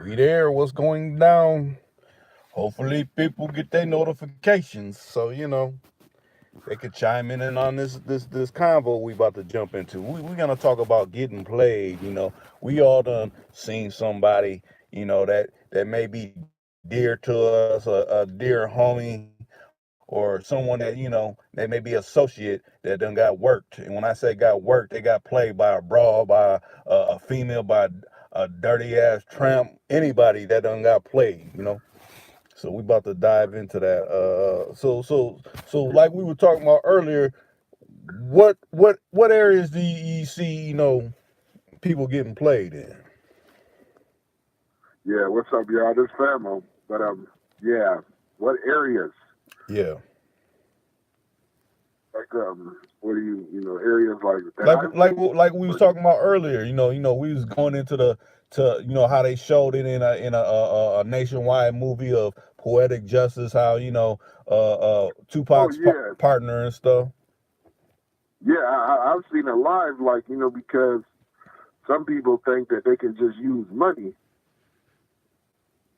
We there. What's going down? Hopefully, people get their notifications, so they could chime in on this convo we about to jump into. We gonna talk about getting played. We all done seen somebody that may be dear to us, a dear homie, or someone that may be associate that done got worked. And when I say got worked, they got played by a broad, by a female, by a dirty ass tramp, anybody that done got played. So we about to dive into that. So like we were talking about earlier, what areas do you see people getting played in? Yeah, what's up, y'all? This Famo. But yeah, what areas? Yeah, Like what do areas like that like I've like seen? like we was Or talking about earlier. We was going into the to how they showed it in a nationwide movie of poetic justice. How oh Tupac's yeah, partner and stuff. yeah, I've seen it live. Like because some people think that they can just use money.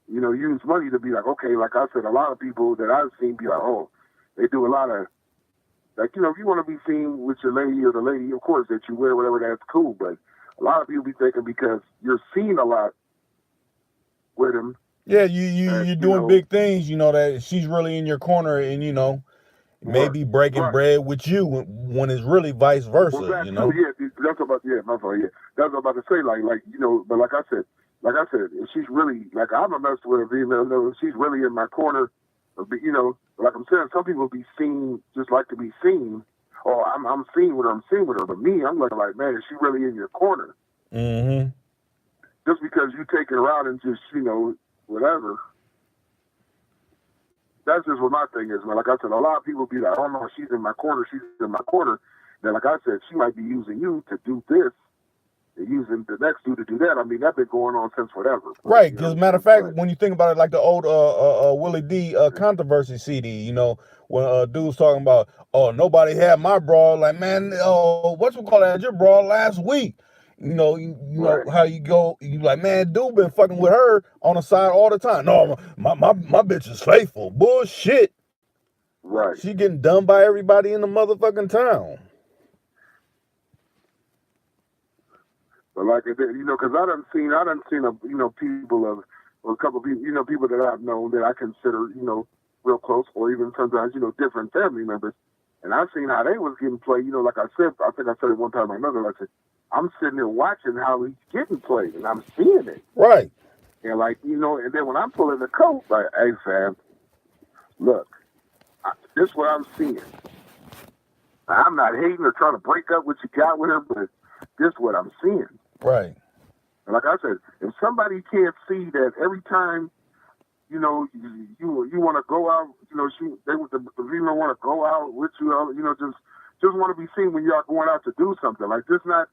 Use money to be like, okay, like I said, a lot of people that I've seen be like, oh, they do a lot of like, if you want to be seen with your lady or the lady, of course, that you wear whatever, that's cool. But a lot of people be thinking because you're seen a lot with them Yeah, you that, you're doing big things. That she's really in your corner, and right, maybe breaking right. bread with you when it's really vice Well, versa. that too, yeah. That's what about, yeah, my fault, yeah. That's what I'm about to say, but like I said, if she's really, like, I'm a mess with a female, no, if she's really in my corner, like I'm saying, some people be seen, just like to be seen, or I'm seen with her, but me, I'm looking like, man, is she really in your corner? Mm-hmm. Just because you take her out and just, whatever. That's just what my thing is, man. Like I said, a lot of people be like, oh no, she's in my corner, she's in my corner. Then, like I said, she might be using you to do this, and using the next dude to do that. I mean, that's been going on since whatever. But Right, you know because what I'm matter of saying? fact, But when you think about it, like the old Willie D controversy CD, when dude's talking about, oh, nobody had my bra, like, man, oh, what you call that, your bra last week. You know right, how you go, you like, man, dude been fucking with her on the side all the time. No, my bitch is faithful. Bullshit. right. She getting done by everybody in the motherfucking town. But like because I done seen people of, or a couple of people, people that I've known that I consider, real close, or even sometimes, different family members. And I've seen how they was getting played. Like I said, I think I said it one time or another. Like I said, I'm sitting there watching how he's getting played, and I'm seeing it. Right. And like, and then when I'm pulling the coat, like, hey fam, look, this is what I'm seeing. I'm not hating or trying to break up what you got with her, but this is what I'm seeing. Right. And like I said, if somebody can't see that every time, you want to go out, the female want to go out with you, just want to be seen when y'all going out to do something. Like this, not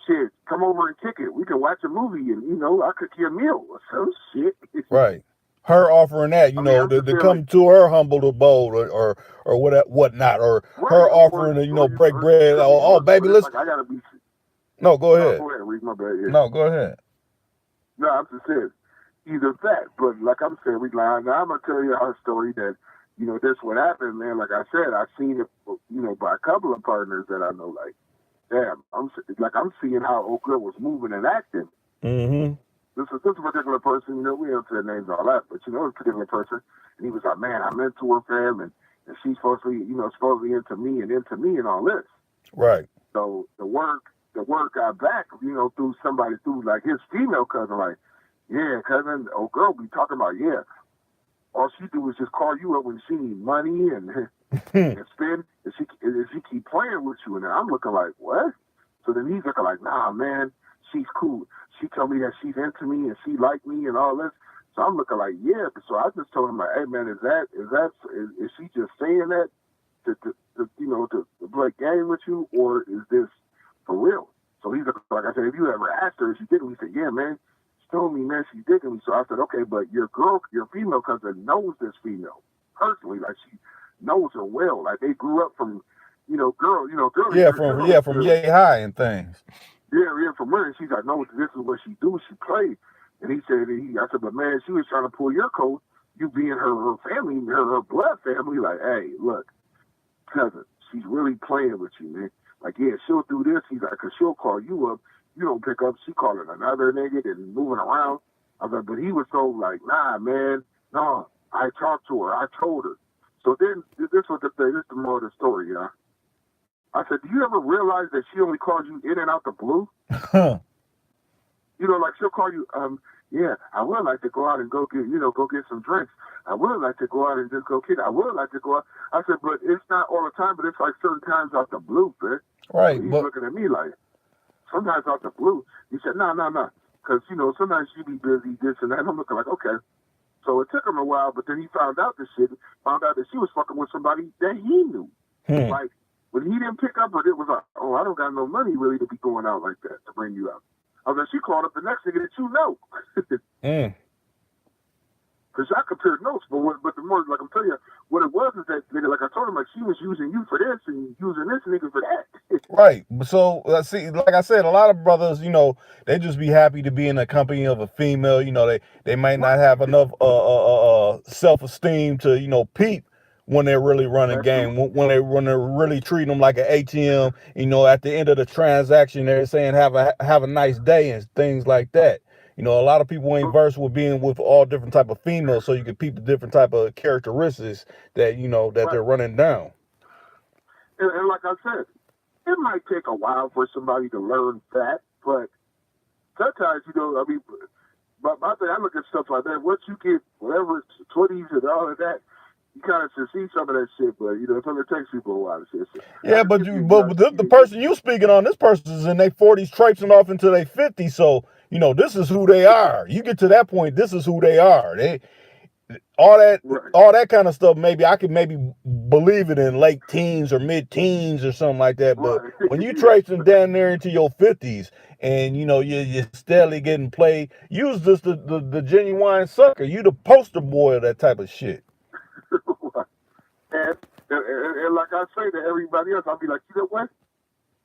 shit. Come over and kick it. We can watch a movie, and I cook you a meal or some shit. Right. Her offering that, I mean, I'm to, just to saying, like, come to her humble abode or whatnot, or right, her offering to, break or you bread. cook me Oh, lunch, baby, but it's let's like I gotta be. no, go No, ahead. go ahead, read my bad. Yeah. No, go ahead. No, I'm just saying either that, but like I'm saying, now I'm gonna tell you our story that this what happened, man. Like I said, I've seen it, by a couple of partners that I know. Like, damn, I'm seeing how old girl was moving and acting. Mm-hmm. This particular person, we don't say names and all that, but this particular person, and he was like, man, I'm into her, fam, and she's supposed to be into me and all this. Right. So the word got back, through somebody, through like his female cousin, like, yeah, cousin, old girl be talking about, yeah, all she do is just call you up when she need money and and spend, and she keep playing with you, and I'm looking like, what? So then he's looking like, nah, man, she's cool. She told me that she's into me and she like me and all this. So I'm looking like, yeah. So I just told him like, hey man, is she just saying that to play game with you, or is this for real? So he's like I said, if you ever asked her if she did, he said, yeah, man. She told me, man, she's digging me. So I said, okay, but your female cousin knows this female personally, like she knows her well. Like they grew up from, girl, Yeah, from Yay High and things. yeah, from her. And she's like, no, this is what she do. She play. And he said, I said, but man, she was trying to pull your coat. You being her family, her blood family. Like, hey, look, cousin, she's really playing with you, man. Like, yeah, she'll do this. He's like, cause she'll call you up. You don't pick up. She calling another nigga and moving around. I was like, but he was so like, nah, man, no. I talked to her. I told her. So then, this was the thing. This is the more of the story, you know. I said, do you ever realize that she only calls you in and out the blue? Huh. You know, like she'll call you, yeah, I would like to go out and go get, go get some drinks. I would like to go out and just go get, I would like to go out. I said, but it's not all the time, but it's like certain times out the blue, man. Right, So he's but looking at me like, sometimes out the blue. He said, no. Because, sometimes she be busy, this and that. And I'm looking like, okay. So it took him a while, but then he found out that she was fucking with somebody that he knew. Like, when he didn't pick up, but it was like, oh, I don't got no money really to be going out like that to bring you out. I was like, she called up the next nigga that you know. Because I compared notes, but the more, like I'm telling you, what it was is that, nigga, like I told him, like she was using you for this and using this nigga for that. right. So see, like I said, a lot of brothers, they just be happy to be in the company of a female. They might not have enough self-esteem to peep when they're really running game, when they're really treating them like an ATM. At the end of the transaction, they're saying have a nice day and things like that. A lot of people ain't versed with being with all different type of females, so you can peep the different type of characteristics that that they're running down. And like I said, it might take a while for somebody to learn that, but sometimes, I mean, but my thing, I look at stuff like that. Once you get whatever it's 20s and all of that, you kind of see some of that shit, but it's only takes people a while to see it. Yeah, but the person you speaking on, this person is in their 40s, traipsing off into their 50s. So this is who they are. You get to that point, this is who they are. All that kind of stuff. Maybe I could believe it in late teens or mid teens or something like that. But when you traipsing down there into your 50s and you're steadily getting played, you's just the genuine sucker. You the poster boy of that type of shit. And like I say to everybody else, I'll be like, you know what?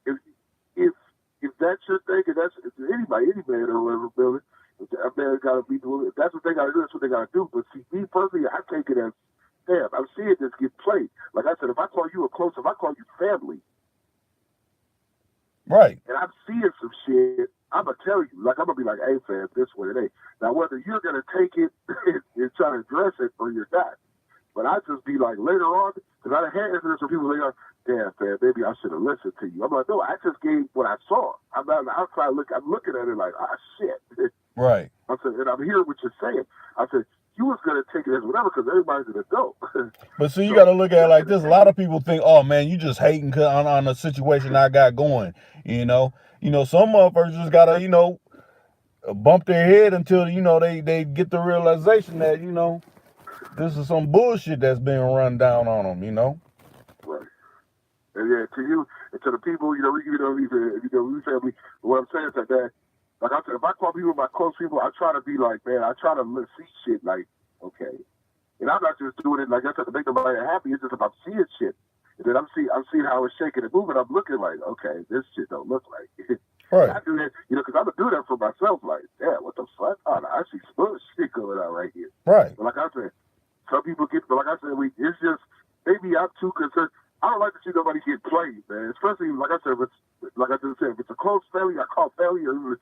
If if that's your thing, and that's any man or whatever building, if that man got to be doing it, if that's what they got to do, that's what they got to do. But see, me personally, I take it as, damn, I'm seeing this get played. Like I said, if I call you if I call you family, right, and I'm seeing some shit, I'm gonna tell you, like I'm gonna be like, hey fam, this way it ain't. Now whether you're gonna take it and try to address it or you're not. But I just be like later on, because I had some people like, damn, fam, maybe I should have listened to you. I'm like, no, I just gave what I saw. I'm not outside I'm looking at it like, ah, shit. Right. I said, and I'm hearing what you're saying. I said, you was going to take it as whatever because everybody's an adult. But see, you got to look at it like this. A lot of people think, oh, man, you just hating on the situation I got going. Some motherfuckers just got to, bump their head until, they get the realization that, this is some bullshit that's being run down on them, Right. And yeah, to you, and to the people, we family, what I'm saying is that, like I said, if I call people my close people, I try to be like, man, I try to see shit like, okay. And I'm not just doing it like I said to make nobody happy. It's just about seeing shit. And then I'm seeing how it's shaking and moving. I'm looking like, okay, this shit don't look like it. Right. I do that, because I'm gonna do that for myself. Like, yeah, what the fuck? Oh, no, I see some shit going on right here. Right. But like I said, some people get, but like I said, it's just maybe I'm too concerned. I don't like to see nobody get played, man. Especially like I said, like I just said, if it's a close family, I call family or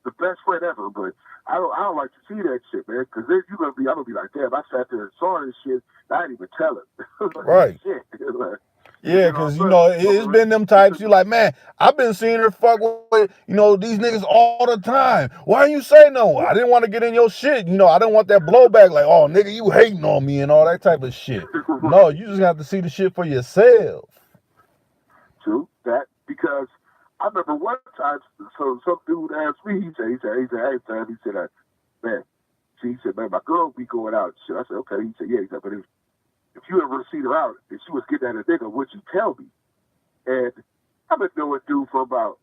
the best friend ever. But I don't like to see that shit, man. Because then I'm gonna be like, damn, I sat there and saw this shit. I didn't even tell it. Like, right. Shit. Yeah, because, it's been them types. You like, man, I've been seeing her fuck with, these niggas all the time. Why didn't you say no? I didn't want to get in your shit. I didn't want that blowback like, oh, nigga, you hating on me and all that type of shit. No, you just have to see the shit for yourself. True, that, because I remember one time, so some dude asked me, he said, hey, fam, he said, man, he said, man, my girl be going out and shit. I said, okay. He said, yeah. He said, but if you ever seen her out and she was getting at a nigga, would you tell me? And I've been knowing dude for about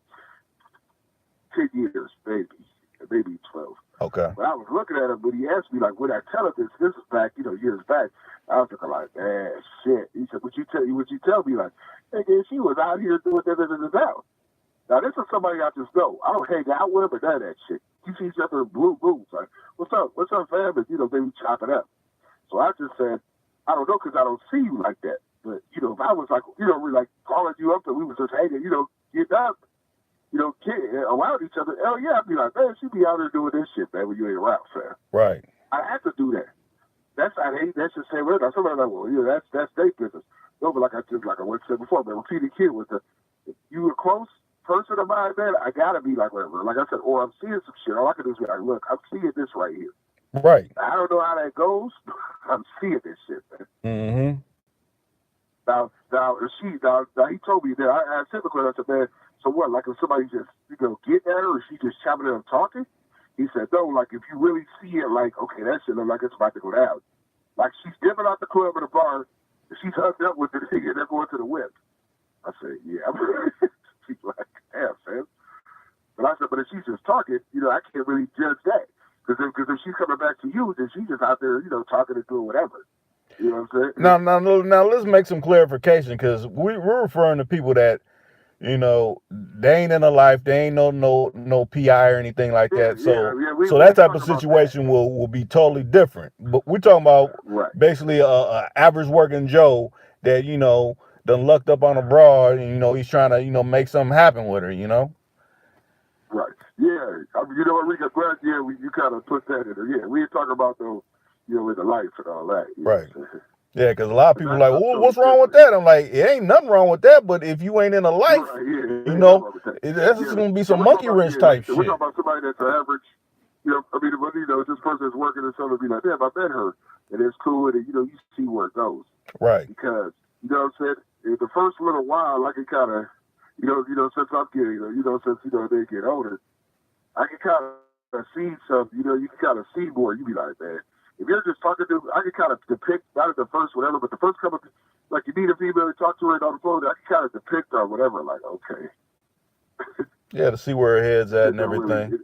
10 years, maybe 12. Okay. But I was looking at him when he asked me, like, would I tell him this? This is back, years back. I was looking like, man, shit. He said, would you tell me, like, hey, she was out here doing da. Now, this is somebody I just know. I don't hang out with him or none of that shit. you see each other in blue boots. Like, what's up, fam? And, they would chop it up. So I just said, I don't know, because I don't see you like that. But, if I was like, really like calling you up and we was just hanging, getting up, around each other, hell yeah, I'd be like, man, she be out there doing this shit, man, when you ain't around, fam. Right. I had to do that. I hate that shit saying, well, somebody like, well, that's their business. No, but like I said before, man, repeated kid with if you a close person of mine, man, I gotta be like whatever. Like I said, or I'm seeing some shit. All I can do is be like, look, I'm seeing this right here. Right. I don't know how that goes. I'm seeing this shit, man. Mm-hmm. Now, he told me that I said the question. I said, man, so what? Like if somebody just get at her, or she just chopping it up talking? He said, no. Like if you really see it, like okay, that shit look like it's about to go down. Like she's dipping out the club or the bar, and she's hooked up with the nigga and they're going to the whip. I said, yeah. She's like, damn, man. But I said, but if she's just talking, I can't really judge that. Because if she's coming back to you, then she's just out there, talking and doing whatever. You know what I'm saying? Now let's make some clarification, because we're referring to people that, they ain't in a life, they ain't no PI or anything like that. So that type of situation will be totally different. But we're talking about basically a average working Joe that, done lucked up on a broad and, he's trying to, make something happen with her, Right. Yeah. I mean, what, Rick, I'm glad, you kind of put that in there. Yeah, we ain't talking about those, with the lights and all that. Right. Yeah, because a lot of people are like, well, what's wrong with that? I'm like, it ain't nothing wrong with that, but if you ain't in a life, that's just going to be some monkey wrench type shit. We're talking about somebody that's an average, this person is working and something, be like, damn, I met her, and it's cool, and, you see where it goes. Right. Because, what I'm saying, in the first little while, like it kind of, since I'm getting, since, they get older, I can kind of see some, you can kind of see more. You be like, man, if you're just talking to, I can kind of depict, not at the first whatever, but the first couple, like you need a female to talk to her on the phone, I can kind of depict her whatever, like, okay. Yeah, to see where her head's at and everything.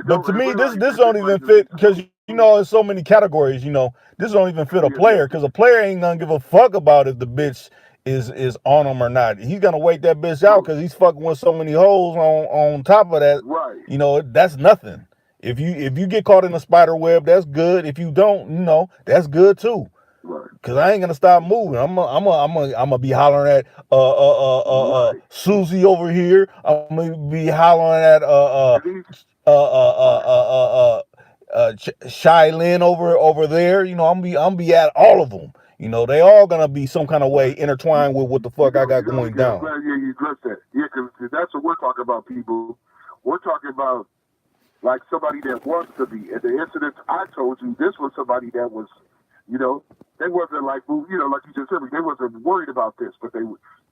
But to me, this really don't even fit, because, there's so many categories, this don't even fit a player, because a player ain't gonna give a fuck about if the bitch is on him or not. He's gonna wait that bitch out because he's fucking with so many hoes on top of that. Right. That's nothing. If you get caught in a spider web, that's good. If you don't, that's good too. Right. Cause I ain't gonna stop moving. I'm gonna be hollering at Right. Susie over here. I'm gonna be hollering at Shylin over there. I'm be at all of them. They all gonna be some kind of way intertwined with what the fuck I got going down. I'm glad you addressed that. Yeah, because that's what we're talking about, people. We're talking about like somebody that wants to be. And the incident I told you, this was somebody that was, they wasn't like, like you just said, they wasn't worried about this, but they,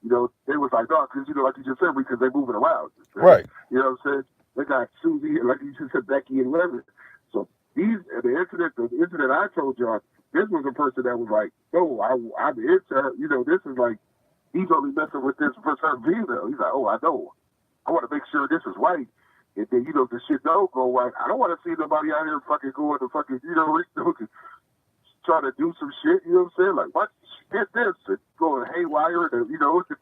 they was like, no, because, like you just said, because they moving around. Right. You know what I'm saying? They got Susie, like you just said, Becky and Leonard. So the incident I told y'all, this was a person that was like, no, I'm into her. This is like, he's only messing with this for certain female. He's like, oh, I know. I want to make sure this is right. And then, the shit don't go right. I don't want to see nobody out here fucking going to fucking, trying to do some shit, you know what I'm saying? Like, what? Get this, and going haywire, and,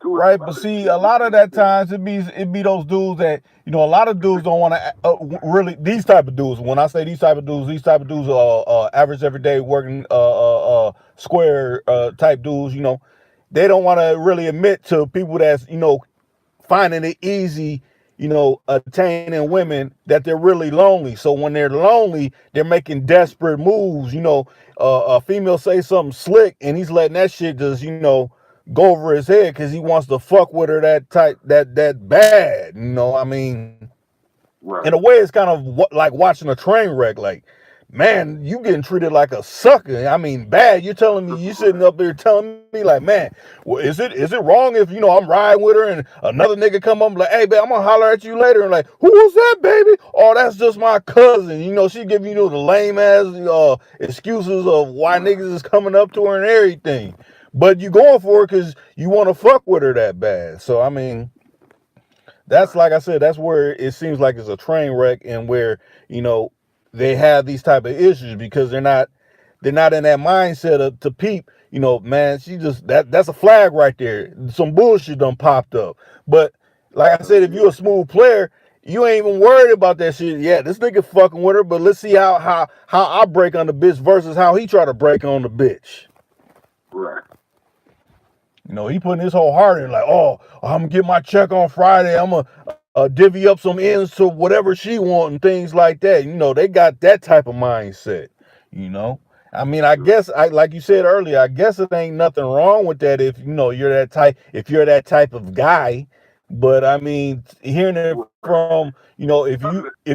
right, but see, a lot of that times it be those dudes that, a lot of dudes don't want to, really, these type of dudes, when I say these type of dudes are average, everyday, working, square, type dudes, they don't want to really admit to people that's, finding it easy, attaining women, that they're really lonely. So when they're lonely, they're making desperate moves. A female say something slick and he's letting that shit just, go over his head because he wants to fuck with her that bad. I mean, right. In a way, it's kind of like watching a train wreck. Like, man, you getting treated like a sucker. I mean, bad. You're telling me, you sitting up there telling me like, man, well, is it wrong if, I'm riding with her and another nigga come up like, hey, babe, I'm gonna holler at you later. And like, who was that, baby? Oh, that's just my cousin. She giving you the lame ass excuses of why niggas is coming up to her and everything. But you going for it because you want to fuck with her that bad. So, I mean, that's, like I said, that's where it seems like it's a train wreck, and where, they have these type of issues because they're not in that mindset to peep, man, she just, that's a flag right there. Some bullshit done popped up. But like I said, if you're a smooth player, You ain't even worried about that shit. Yeah, this nigga fucking with her, but let's see how I break on the bitch versus how he try to break on the bitch. Right. You know, he putting his whole heart in, like, oh, I'm gonna get my check on Friday. I'm gonna divvy up some ends to whatever she want and things like that. You know, they got that type of mindset. You know, I mean, I guess like you said earlier, I guess it ain't nothing wrong with that if you know you're that type. If you're that type of guy, but I mean, hearing it from you know, if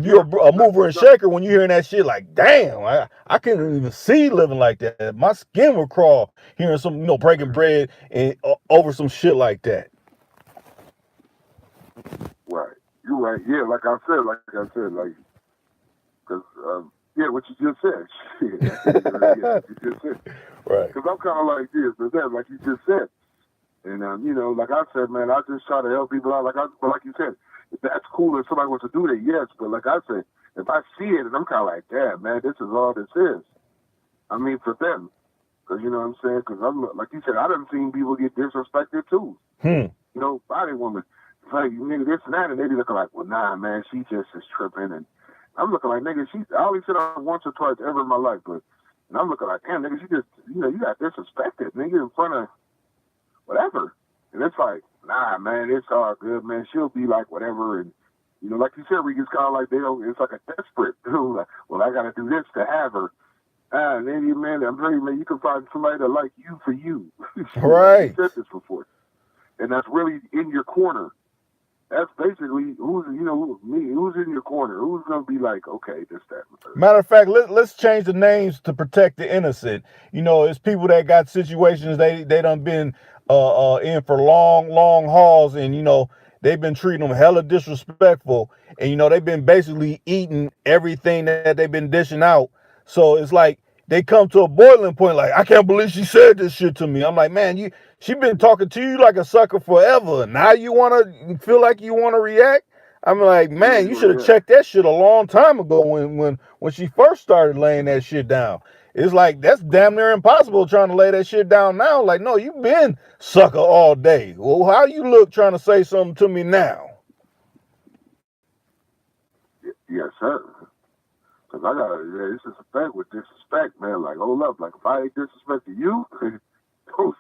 you're a mover and shaker, when you're hearing that shit, like, damn, I couldn't even see living like that. My skin would crawl hearing some, you know, breaking bread and over some shit like that. Right. You're right. Yeah, like I said, like, because, yeah, what you just said. Shit, I can't even really get what you just said. Right. Because I'm kind of like this, but that, like you just said. And, you know, like I said, man, I just try to help people out. But like you said, if that's cool if somebody wants to do that, yes. But like I said, if I see it and I'm kind of like, damn, man, this is all this is. I mean, for them. Because, you know what I'm saying? Because I'm, like you said, I done seen people get disrespected too. Hmm. You know, body woman. It's like, nigga, this and that. And they be looking like, well, nah, man, she just is tripping. And I'm looking like, nigga, I only said her once or twice ever in my life. But, and I'm looking like, damn, nigga, she just, you know, you got disrespected, nigga, in front of whatever. And it's like, nah, man, it's all good, man. She'll be like whatever. And, you know, like you said, Reek, it's kind of like it's like a desperate, like, well, I got to do this to have her. And then, man, I'm telling you, man, you can find somebody that like you for you. Right. You said this before. And that's really in your corner. That's basically who's in your corner. Who's going to be like, okay, this, that, and the third. Matter of fact, let's change the names to protect the innocent. You know, it's people that got situations they done been in for long hauls, and you know they've been treating them hella disrespectful, and you know they've been basically eating everything that they've been dishing out. So it's like they come to a boiling point, like, I can't believe she said this shit to me. I'm like, man, she been talking to you like a sucker forever. Now you wanna feel like you wanna react? I'm like, man, you should have checked that shit a long time ago when she first started laying that shit down. It's like that's damn near impossible trying to lay that shit down now. Like, no, you've been sucker all day. Well, how you look trying to say something to me now? Yes, sir. Because I got it's just a fact with disrespect, man. Like, hold up. Like, if I ain't disrespecting you, don't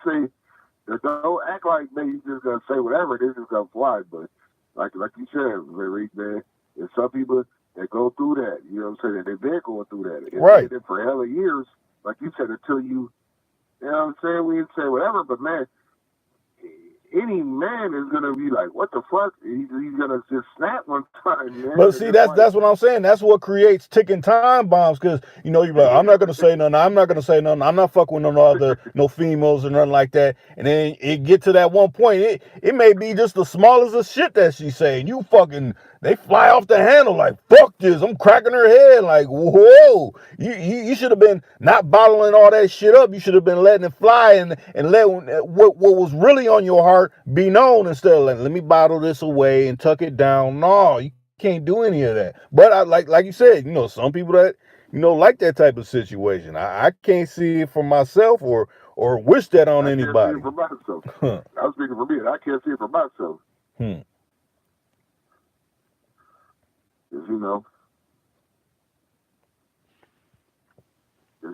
act like, man, you just going to say whatever. This is going to fly. But like you said, Reek, man, there's some people that go through that. You know what I'm saying? They've been going through that. And right. They did for hella years, like you said, until you know what I'm saying? We didn't say whatever, but man, any man is gonna be like, what the fuck? He's gonna just snap one time, man. But see, that's what I'm saying. That's what creates ticking time bombs. Because you know, you're like, I'm not gonna say nothing. I'm not gonna say nothing. I'm not fucking with no females or nothing like that. And then it get to that one point. It may be just the smallest of shit that she's saying. You fucking, they fly off the handle like, fuck this. I'm cracking her head like, whoa. You should have been not bottling all that shit up. You should have been letting it fly and let what was really on your heart be known instead of like, let me bottle this away and tuck it down. No, you can't do any of that. But I like you said, you know, some people that, you know, like that type of situation. I can't see it for myself or wish that on anybody. I can't see it for myself. I was speaking for me, and I can't see it for myself. Because,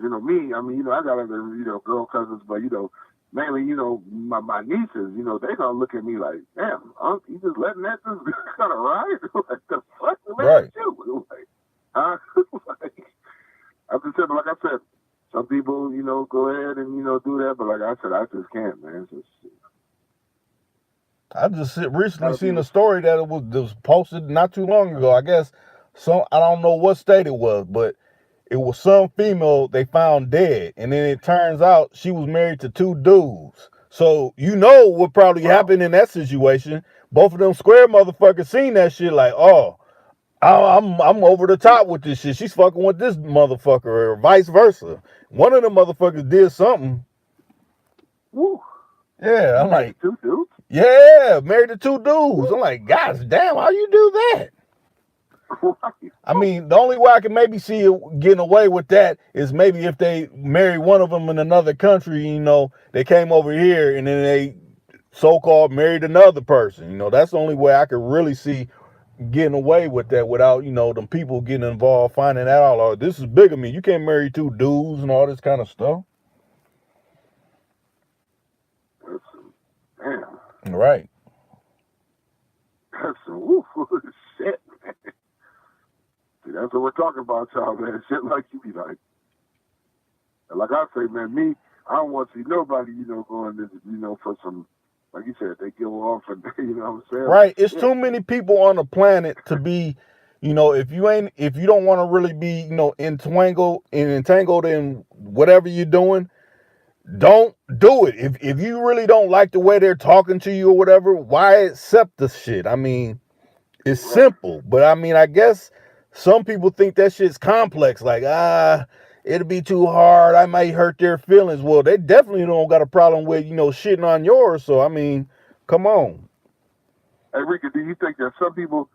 you know, me, I mean, you know, I got other, you know, girl cousins, but, you know, mainly, you know, my nieces, you know, they gonna look at me like, damn, you just letting that just kind of ride? Like, the fuck? Right. You? Like, huh? Like, I'm just saying, like I said, some people, you know, go ahead and, you know, do that, but like I said, I just can't, man. I just recently seen a story that it was posted not too long ago. I guess I don't know what state it was, but it was some female they found dead, and then it turns out she was married to two dudes. So you know what probably happened in that situation. Both of them square motherfuckers seen that shit like, oh, I'm over the top with this shit. She's fucking with this motherfucker, or vice versa. One of them motherfuckers did something. Woo. Yeah, I'm like, two dudes? Yeah, married to two dudes. I'm like, God damn, how you do that? I mean, the only way I can maybe see it getting away with that is maybe if they marry one of them in another country, you know, they came over here and then they so-called married another person. You know, that's the only way I could really see getting away with that without, them people getting involved, finding out, oh, this is bigamy. You can't marry two dudes and all this kind of stuff. Damn. Right. That's some shit, man. See, that's what we're talking about, y'all, man. Shit like you be like. And like I say, man, I don't want to see nobody, going this, for some, like you said, they go off and, you know what I'm saying? Right. It's too many people on the planet to be, if you don't want to really be, entangled in whatever you're doing, don't do it. If you really don't like the way they're talking to you or whatever, why accept the shit? I mean, it's simple, but I mean, I guess some people think that shit's complex. Like, it'll be too hard. I might hurt their feelings. Well, they definitely don't got a problem with, shitting on yours. So, I mean, come on. Hey, Rika, do you think that some people,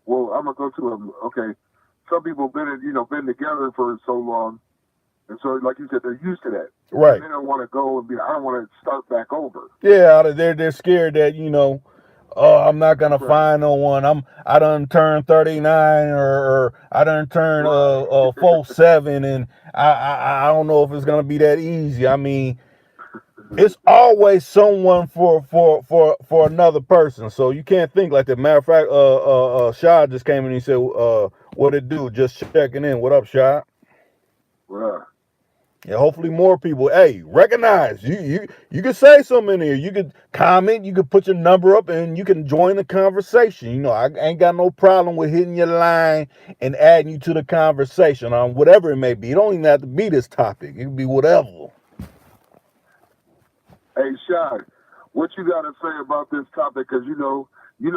well, I'm going to go to them, okay, some people been together for so long, and so, like you said, they're used to that. Right. They don't want to go and I don't want to start back over. Yeah, they're scared that, oh, I'm not gonna find no one. I done turned 39 or I done turned 47 and I don't know if it's gonna be that easy. I mean, it's always someone for another person. So you can't think like that. Matter of fact, Shad just came in and he said, what it do? Just checking in. What up, Shad? Yeah, hopefully more people, hey, recognize you can say something in here. You could comment, you could put your number up, and you can join the conversation. I ain't got no problem with hitting your line and adding you to the conversation on whatever it may be. It don't even have to be this topic. It can be whatever. Hey, Shad, what you got to say about this topic? Because, me, you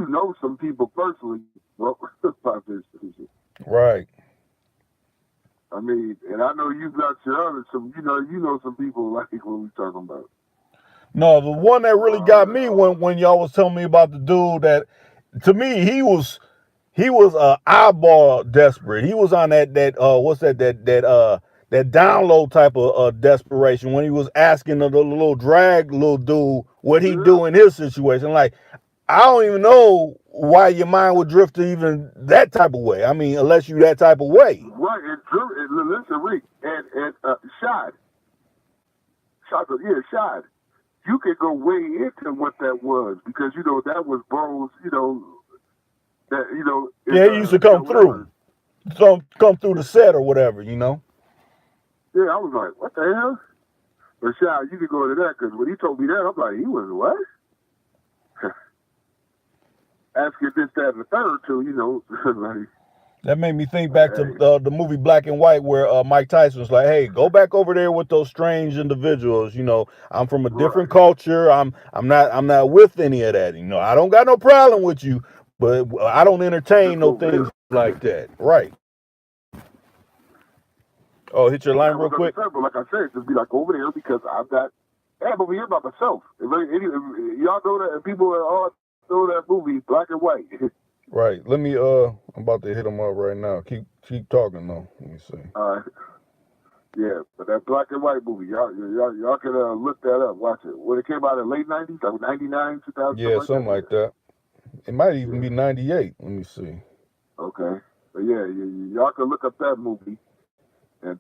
know some people personally about this. Right. I mean, and I know you got your other, some, you know some people like what we talking about. No, the one that really got me when y'all was telling me about the dude that, to me, he was eyeball desperate. He was on that what's that download type of desperation when he was asking the little drag little dude what he do in his situation. Like, I don't even know why your mind would drift to even that type of way. I mean, unless you that type of way. Right, and listen, Reek, and Shad, you could go way into what that was because that was bros, that Yeah, he used to come through, come through the set or whatever, Yeah, I was like, what the hell? But Shad, you could go into that because when he told me that, I'm like, he was what? Asking this, that, and the third too, like. That made me think back to the movie Black and White where Mike Tyson was like, hey, go back over there with those strange individuals. I'm from a different culture. I'm not with any of that. I don't got no problem with you, but I don't entertain no things like that. Right. Oh, hit your line real quick. But like I said, just be like over there because I've got, I'm over here by myself. If y'all know that, and people all know that movie, Black and White. Right. Let me I'm about to hit him up right now. Keep talking though. Let me see. Yeah, but that Black and White movie, y'all can look that up, watch it. When it came out in late 90s, like 99, 2000. Yeah, something like that. It might even be 98. Let me see. Okay. But yeah, y'all can look up that movie and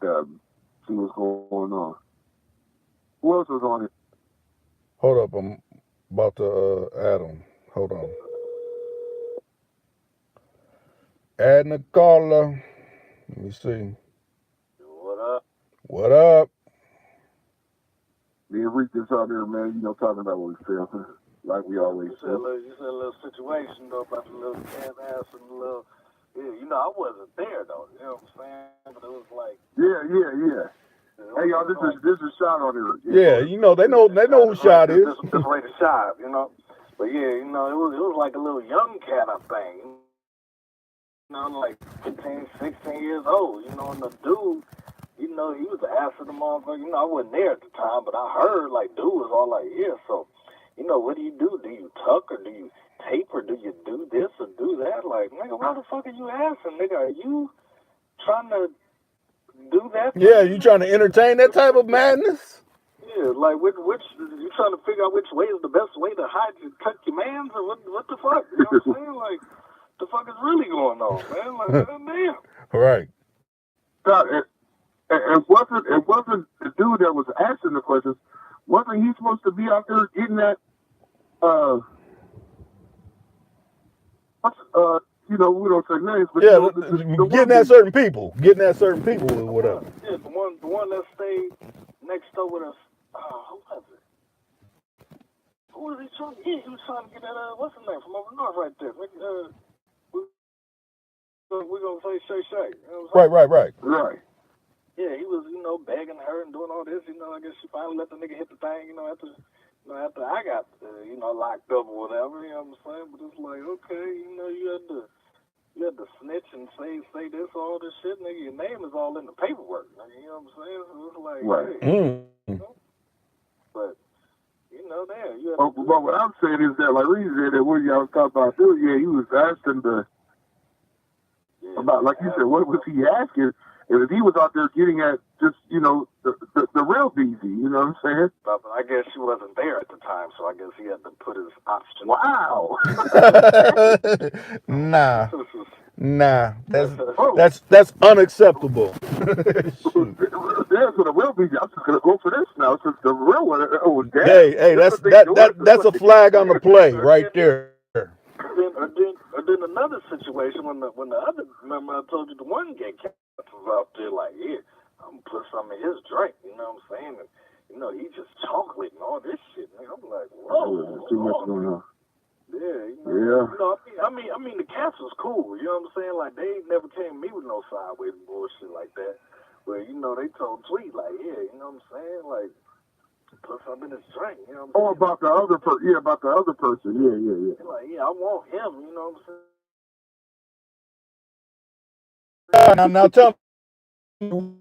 see what's going on. Who else was on it? Hold up, I'm about to add him. Hold on. Adding a caller. Let me see. What up? What up? Me and Reek is out there, man, talking about what we feel. Like we always say. You said a little situation, though, about the little ass and the little... Yeah, I wasn't there, though. You know what I'm saying? But it was like... Yeah. Hey, y'all, this is Shad on here. Yeah, they know who Shad is. This lady Shad, But yeah, it was like a little young cat, I think. Like 15, 16 years old, and the dude, he was the ass of the motherfucker. I wasn't there at the time, but I heard, like, dude was all like, yeah, so, what do you do? Do you tuck or do you tape or do you do this or do that? Like, nigga, why the fuck are you asking, nigga? Are you trying to do that? Yeah, you trying to entertain that type of madness? Yeah, like, which you trying to figure out which way is the best way to hide your, cut your mans or what the fuck? You know what I'm saying? Like, the fuck is really going on, man? Like, damn. Right. God, it wasn't the dude that was asking the questions. Wasn't he supposed to be out there getting that? We don't say names, but Yeah, the getting at certain people, or whatever. Yeah, the one that stayed next door with us. Who was it? Who was he trying? Yeah, he was trying to get that. What's his name from over north right there? We're gonna say Shay Shay. You know what I'm saying? Right. Yeah, he was, begging her and doing all this. I guess she finally let the nigga hit the thing. After I got, locked up or whatever. You know what I'm saying? But it's like, okay, you had to snitch and say this, all this shit, nigga. Your name is all in the paperwork, nigga. You know what I'm saying? So it's like, right. Hey, but there. You but what I'm saying is that, like Reed said, that what y'all talking about, dude, yeah, he was asking about, like you said, what was he asking? And if he was out there getting at just, the real BZ, you know what I'm saying? But I guess she wasn't there at the time, so I guess he had to put his option. Wow. Nah. That's unacceptable. There's the real BZ. I'm just gonna go for this now, since the real one. Oh, damn. Hey, that's a flag on the play right there. Then another situation when the other, remember I told you the one gay cat was out there like, yeah, I'm gonna put some in his drink, you know what I'm saying? And he just chocolate and all this shit. And I'm like, whoa, too much going on. Yeah, I mean the cats was cool, you know what I'm saying? Like they never came to me with no sideways bullshit like that. But they told Tweet like, yeah, you know what I'm saying? Like put something in his drink, you know what I'm saying? About the other person. Yeah, about the other person. Yeah. Like, yeah, I want him, you know what I'm saying? Now tell me,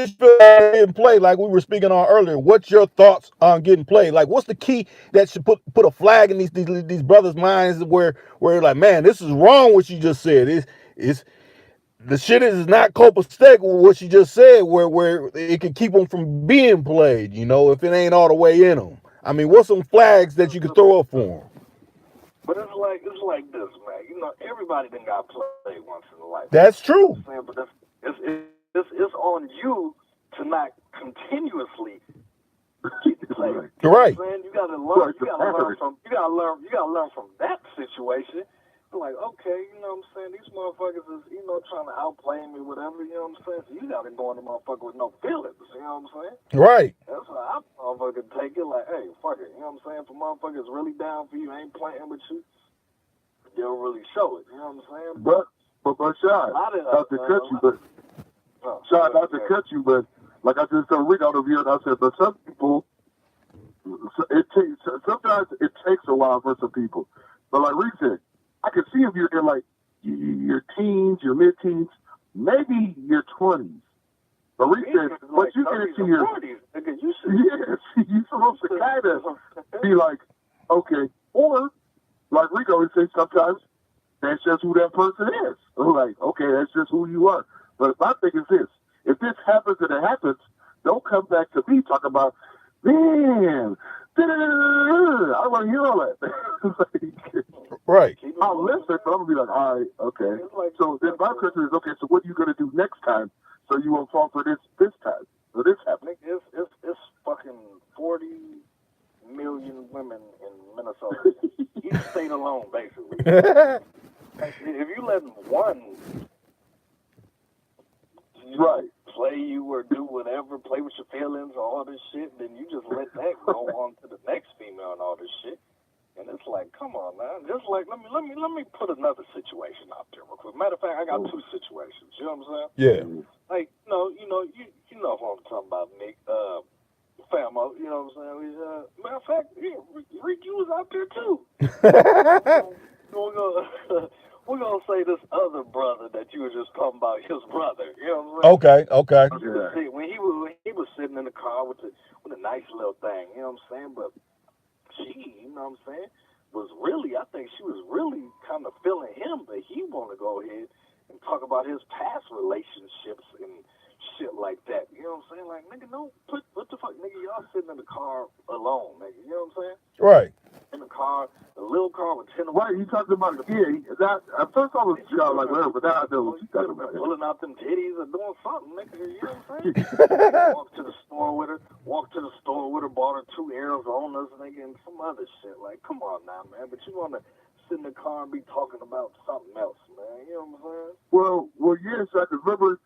getting played like we were speaking on earlier. What's your thoughts on getting played? Like, what's the key that should put a flag in these brothers' minds where like, man, this is wrong what you just said. It's the shit is not copacetic with what she just said, where it can keep them from being played, if it ain't all the way in them. I mean, what's some flags that you could throw up for them? But it's like this, man. Everybody done got played once in a life. That's true. You know what I'm saying? But it's on you to not continuously get played. Right. You know what I'm saying? You gotta learn from that situation. Like, okay, you know what I'm saying? These motherfuckers is, trying to outplay me, whatever, you know what I'm saying? So you gotta go in the motherfucker with no feelings, you know what I'm saying? Right. That's how I motherfucker take it, like, hey, fuck it, you know what I'm saying? If a motherfucker's really down for you, ain't playing with you, they don't really show it, you know what I'm saying? But Sean, not to cut you, but like I just told Rick out of here, I said, but some people, sometimes it takes a while for some people. But like Rick said, I can see if you're in like your teens, your mid-teens, maybe your 20s. But Rick said, once you get into your 40s, you're supposed to kind of be like, okay, or like Rick always says, sometimes that's just who that person is. I'm like, okay, that's just who you are. But my thing is this: if this happens and it happens, don't come back to me talking about, man, I want to hear all that. Right. I'll listen, but I'm going to be like, all right, okay. So then my question is, okay, so what are you going to do next time so you won't fall for this time? So this happens. It's fucking 40 million women in Minnesota. Each state alone, basically. If you let one play you or do whatever, play with your feelings or all this shit, then you just let that go on to the next female and all this shit. And it's like, come on, man. Just like, let me put another situation out there real quick. Matter of fact, I got two situations. You know what I'm saying? Yeah. Like, you know what I'm talking about, Nick. Famo, you know what I'm saying? Matter of fact, Reek, you was out there too. We're gonna say this other brother that you were just talking about, his brother. You know what I'm saying? Okay. When he was sitting in the car with a nice little thing, you know what I'm saying? But she, you know what I'm saying, I think she was really kind of feeling him, but he want to go ahead and talk about his past relationships and shit like that. You know what I'm saying? Like, nigga, no, what the fuck, nigga, y'all sitting in the car alone, nigga. You know what I'm saying? Right. in the car, the little car with 10 of Why you talking about? At first I was like whatever, but now I know what you talking about. Pulling out them titties or doing something, nigga. You know what I'm saying? Walk to the store with her, bought her 2 Arizonas, nigga, and some other shit. Like, come on now, man. But you want to sit in the car and be talking about something else, man. You know what I'm saying? Well, yes, I can remember.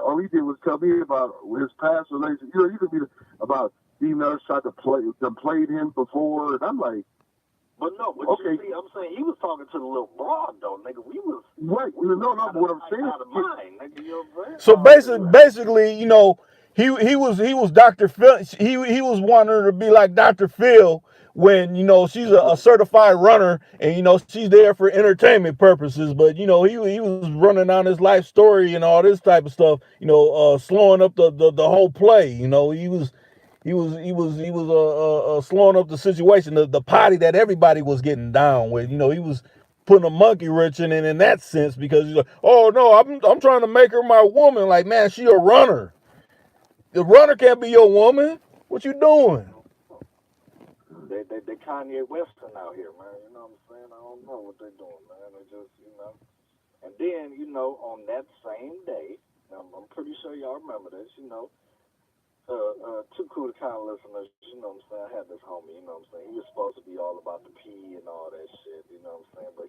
All he did was tell me about his past relations. You could be about females tried to played him before, and I'm like. But no, okay. You see, I'm saying he was talking to the little broad though, nigga. We was right. No, but what I'm saying. Out of mind, nigga, you know what I'm saying? So basically, he was Dr. Phil. He was wanting her to be like Dr. Phil when she's a certified runner and she's there for entertainment purposes. But he was running down his life story and all this type of stuff. Slowing up the whole play. He was slowing up the situation, the party that everybody was getting down with. He was putting a monkey wrench in it in that sense because he's like, oh no, I'm trying to make her my woman. Like, man, she a runner. The runner can't be your woman. What you doing? They Kanye Western out here, man. You know what I'm saying? I don't know what they're doing, man. They just, And then, on that same day, I'm pretty sure y'all remember this, Too Cool to Kind of listeners, you know what I'm saying? I had this homie, you know what I'm saying? He was supposed to be all about the pee and all that shit, you know what I'm saying? But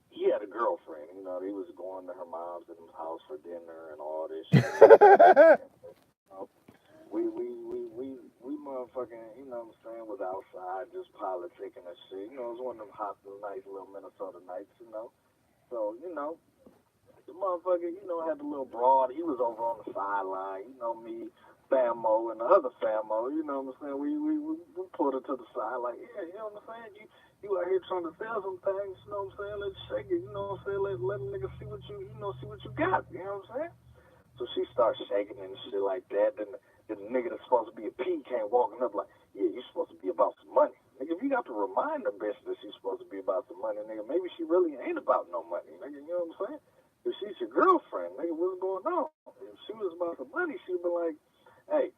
he had a girlfriend, he was going to her mom's and house for dinner and all this shit. We motherfucking, you know what I'm saying, was outside just politicking and shit. It was one of them hot, nice little Minnesota nights, So, the motherfucker, had the little broad. He was over on the sideline. Me, Famo, and the other Famo. You know what I'm saying? We pulled her to the side, like, yeah, you know what I'm saying? You out here trying to sell some things. You know what I'm saying? Let's shake it. You know what I'm saying? Let a nigga see what you got. You know what I'm saying? So she starts shaking and shit like that. Then the nigga that's supposed to be a P came walking up like, yeah, you're supposed to be about some money. Nigga, if you got to remind the bitch that she's supposed to be about some money, nigga, maybe she really ain't about no money, nigga. You know what I'm saying? If she's your girlfriend, nigga, what's going on? If she was about some money, she'd be like, hey,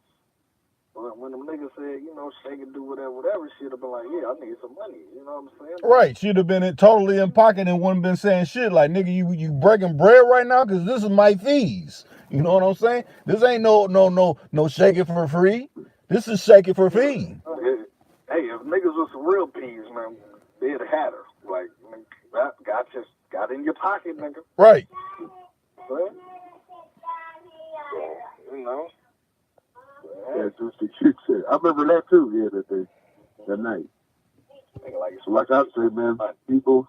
when them niggas said, shake and do whatever, she'd have been like, yeah, I need some money. You know what I'm saying? Right. She'd have been totally in pocket and wouldn't been saying shit like, nigga, you breaking bread right now? Because this is my fees. You know what I'm saying? This ain't no shake it for free. This is shake it for fee. Hey, if niggas was some real peas, man, they'd have had her. Like, got in your pocket, nigga. Right. Right? Yeah, just the shit said. I remember that too, that night. Like I say, man, people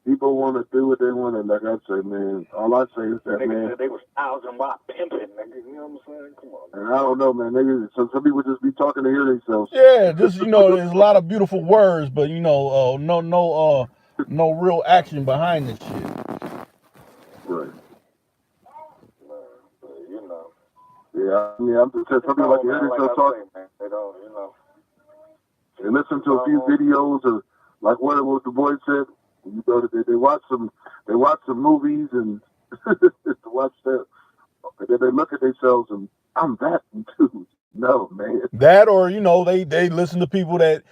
want to do what they want, and like I say, man, all I say is that, man. Said they was 1,000-watt pimping, nigga. You know what I'm saying? Come on. And I don't know, man. Some people just be talking to hear themselves. Yeah, just there's a lot of beautiful words, but no real action behind this shit. Right. Yeah, I mean, I'm just saying, some people like to hear themselves talk. They don't, They listen to a few videos, or like what the boy said. They watch some movies and watch that. And then they look at themselves and I'm that too. No, man. That, or they listen to people that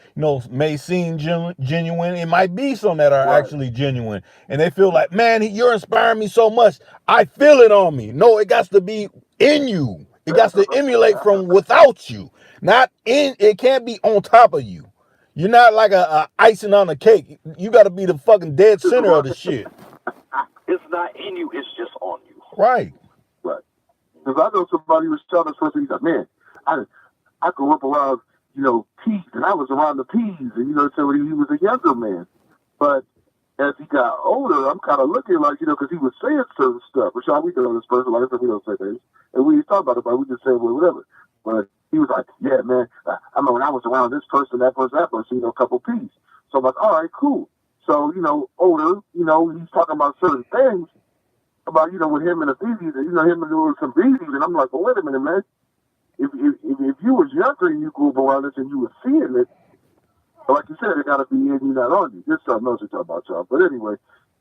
may seem genuine. It might be some that are actually genuine, and they feel like, man, you're inspiring me so much. I feel it on me. No, it got to be in you. It got to emulate from without you, not in. It can't be on top of you. You're not like a icing on a cake. You got to be the fucking dead center of the shit. It's not in you. It's just on you. Right. Right. Because I know somebody was telling us first, he's like, man, I grew up around, peas, and I was around the peas, and, so he was a younger man. But as he got older, I'm kind of looking like, because he was saying certain stuff. Rashad, we know this person, like I said, we don't say things. And we talk about it, but we just say, well, whatever. But he was like, yeah, man, I mean, when I was around this person, that person, a couple peas. So I'm like, all right, cool. So, older, he's talking about certain things about, with him and the BBs, and, him and doing some BBs. And I'm like, well, wait a minute, man. If you was younger and you grew up around this and you were seeing it, like you said, it got to be in you, not on you. This something else to talk about, y'all. But anyway,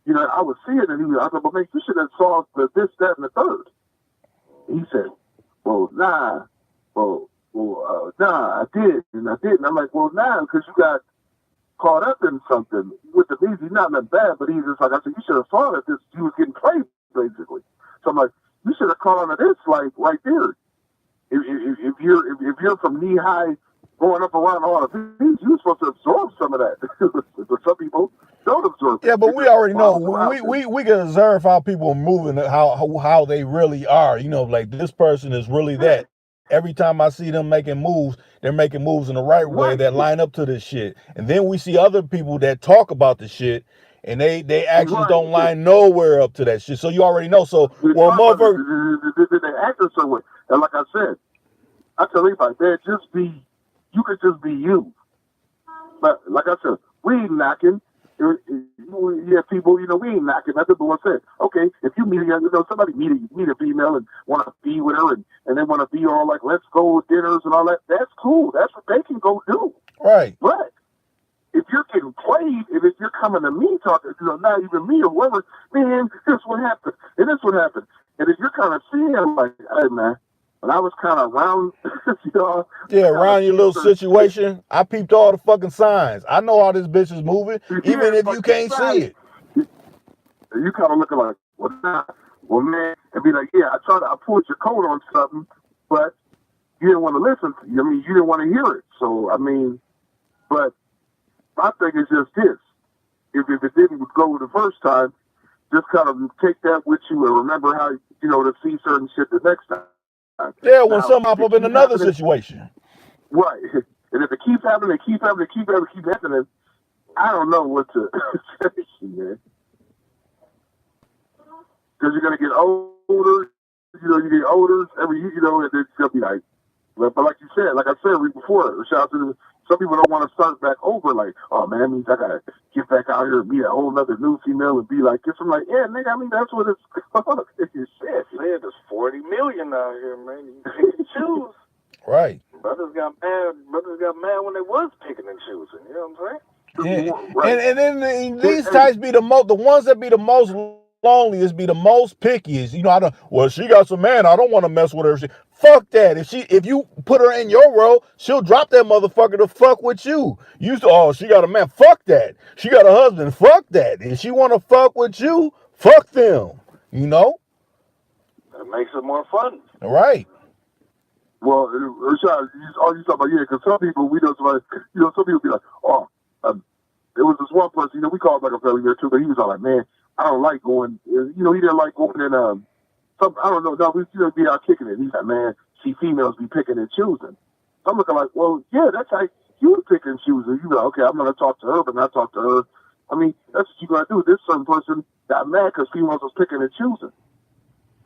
I was seeing it, and I thought, well, man, you should have saw this, that, and the third. He said, well, nah. Well, well, nah, I did. And I did. And I'm like, well, nah, because you got caught up in something with the media. Not nothing bad, but he's just like, I said, you should have thought that this, you was getting played, basically. So I'm like, you should have caught on to this, like, right there. If you're from knee high going up around all of these, you're supposed to absorb some of that. But some people don't absorb it. Yeah, but we already know we can observe how people are moving, how they really are. You know, like this person is really that. Every time I see them making moves, they're making moves in the right way that line up to this shit. And then we see other people that talk about the shit and they actions don't line nowhere up to that shit. So you already know. So well, motherfucker, they act a certain way. And like I said, I tell anybody, man, you could just be you. But like I said, we ain't knocking. Yeah, people, we ain't knocking nothing. But what I said, okay, if you meet somebody meet a female and want to be with her and they want to be all like, let's go dinners and all that, that's cool. That's what they can go do. Right. But if you're getting played, and if you're coming to me talking, not even me or whoever, man, this what happened, and this what happened. And if you're kind of seeing, like, hey, man, when I was kind of around, around your little situation, I peeped all the fucking signs. I know how this bitch is moving, even if you can't see it. You kind of looking like, well, man, and be like, yeah, I pulled your coat on something, but you didn't want to listen. You didn't want to hear it. So, but my thing is just this. If it didn't go the first time, just kind of take that with you and remember how, to see certain shit the next time. Yeah, when something pop up in another situation. Right. And if it keeps happening, keep happening, I don't know what to say, man. Because you're going to get older, you get older, and it's going to be like, but like you said, like I said before, shout out to some people don't want to start back over, like, oh man, that means I gotta get back out here and be a whole other new female and be like this. I'm like, yeah, nigga, that's what it's called. You said there's 40 million out here, man. You pick and choose. Right. Brothers got mad when they was picking and choosing. You know what I'm saying? Yeah. Right. And then these types be the ones that be the most loneliest, be the most pickiest. She got some man, I don't want to mess with her. Fuck that. If you put her in your world, she'll drop that motherfucker to fuck with you. She got a man. Fuck that. She got a husband. Fuck that. If she want to fuck with you, fuck them. That makes it more fun. Right. Well, Rashad, all you talking about, because some people, we know somebody, some people be like, there was this one person, we called like a fellow here too, but he was all like, man, I don't like going, he didn't like going in, I don't know, we be out kicking it. He's like, man, see females be picking and choosing. So I'm looking like, well, yeah, that's how you pick and choose. You be like, okay, I'm going to talk to her, but not talk to her. That's what you're going to do. This certain person got mad because females was picking and choosing.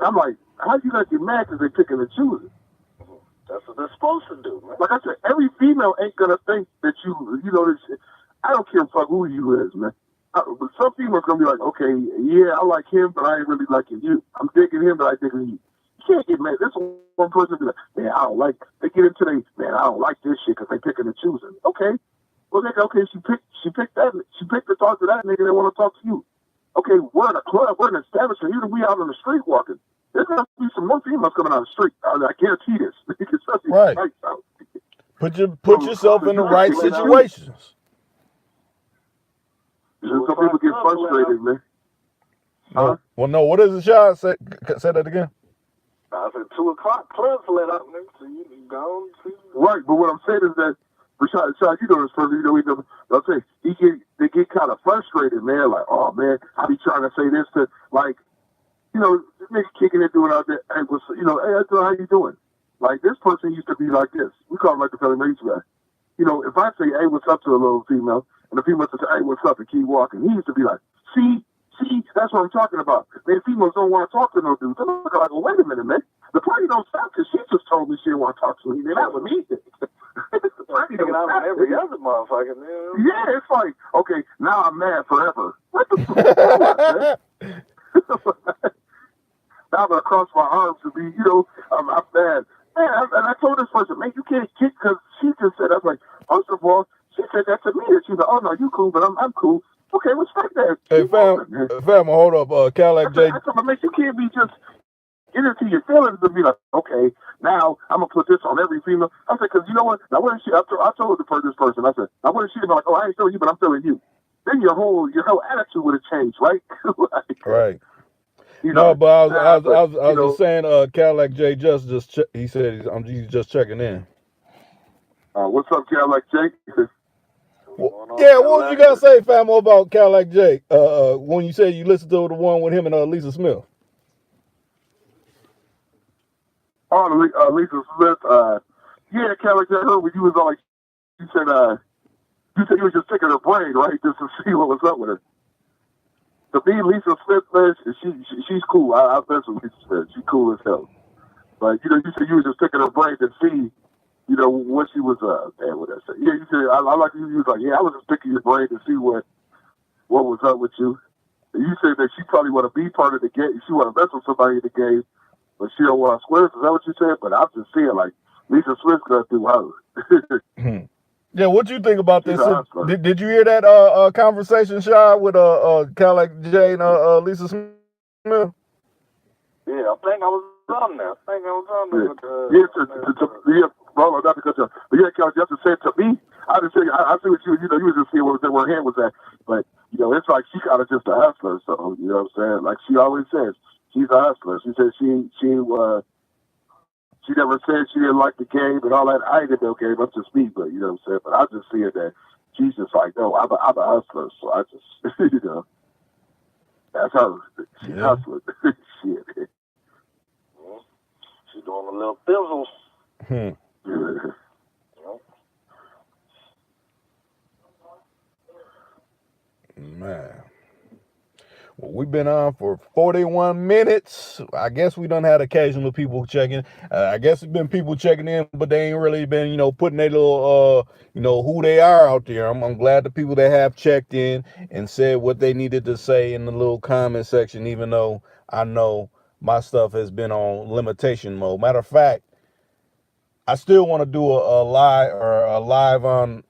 I'm like, how you guys get mad because they picking and choosing? That's what they're supposed to do, man. Like I said, every female ain't going to think that I don't care fuck who you is, man. But some females going to be like, okay, yeah, I like him, but I ain't really liking you. I'm digging him, but I digging you. You can't get mad. This one person be like, man, I don't like, they get into man, I don't like this shit because they picking and choosing. Okay. Well, nigga, she picked to talk to that nigga that want to talk to you. Okay, we're in a club, we're in an establishment, even we out on the street walking. There's going to be some more females coming out of the street. I guarantee this. Right. Put yourself in the right situations. Some people get frustrated, man. No. Well, no. What is the shot? Say that again. I said 2 o'clock. Clubs let up, man. So you gone. Right, but what I'm saying is that Rashad, you know this person. I'll say they get kind of frustrated, man. Like, oh man, I be trying to say this to like, nigga kicking it doing out there. Hey, how you doing? Like this person used to be like this. We call him like the fellow race guy. If I say, hey, what's up to a little female, and the female says, hey, what's up, and keep walking, he used to be like, see, that's what I'm talking about. Man, females don't want to talk to no dudes. I'm like, well, wait a minute, man. The party don't stop because she just told me she didn't want to talk to me. Not with me. The party don't stop. Every other motherfucker, man. Yeah, it's like, okay, now I'm mad forever. What the fuck? Now I'm going to cross my arms and be, I'm mad. Man, and I told this person, man, you can't kick because she just said, I was like, first of all, she said that to me. And she's like, oh, no, you cool, but I'm cool. Okay, respect that. Hey, fam, hold up. Cadillac J. I told her, man, you can't be just get into your feelings and be like, okay, now I'm gonna put this on every female. I said, because you know what? Now what if she? I told this person. I said, now what if she be like, oh, I ain't feeling you, but I'm feeling you. Then your whole attitude would have changed, right? Like, Right. you No, know, but I was I nah, was but I was, I you was just know, saying. Cadillac J just he said he's just checking in. what's up, Cadillac Jake? Well, Going on, yeah, what was you Cadillac? gotta say, Famo, about Cadillac J? When you said you listened to the one with him and Lisa Smith. Oh, Lisa Smith. Yeah, Cadillac Jake. I heard when you was on, like, you said you were just taking her brain, right, just to see what was up with her. To me, Lisa Smith, man, she's cool. I mess with Lisa Smith. She's cool as hell. But you said you were just taking her brain to see, what she was. Man, what I say? Yeah, you said I like you. You was like, yeah, I was just picking your brain to see what was up with you. And you said that she probably want to be part of the game. She want to mess with somebody in the game, but she don't want to swear. Is that what you said? But I'm just saying, like, Lisa Smith's gonna do her. Yeah, what you think about She's this? a hustler. Did you hear that conversation, Shy, with Cadillac J and Lisa Smith? Yeah, I think I was on there. With, yeah, well, not because but yeah, Cal, just to say to me, I just say I see what you were just seeing where her hand was at, but it's like she kind of just a hustler, so you know what I'm saying? Like she always says, she's a hustler. She said she never said she didn't like the game and all that. I ain't in no game, I'm just me, but you know what I'm saying? But I just see it that she's just like, no, I'm a hustler, so I just that's her. She's hustling. Shit. She's doing a little fizzle. Yeah. Man. Well, we've been on for 41 minutes. I guess we done had occasional people checking. I guess it's been people checking in, but they ain't really been, putting their little, who they are out there. I'm glad the people that have checked in and said what they needed to say in the little comment section, even though I know my stuff has been on limitation mode. Matter of fact, I still want to do a live on,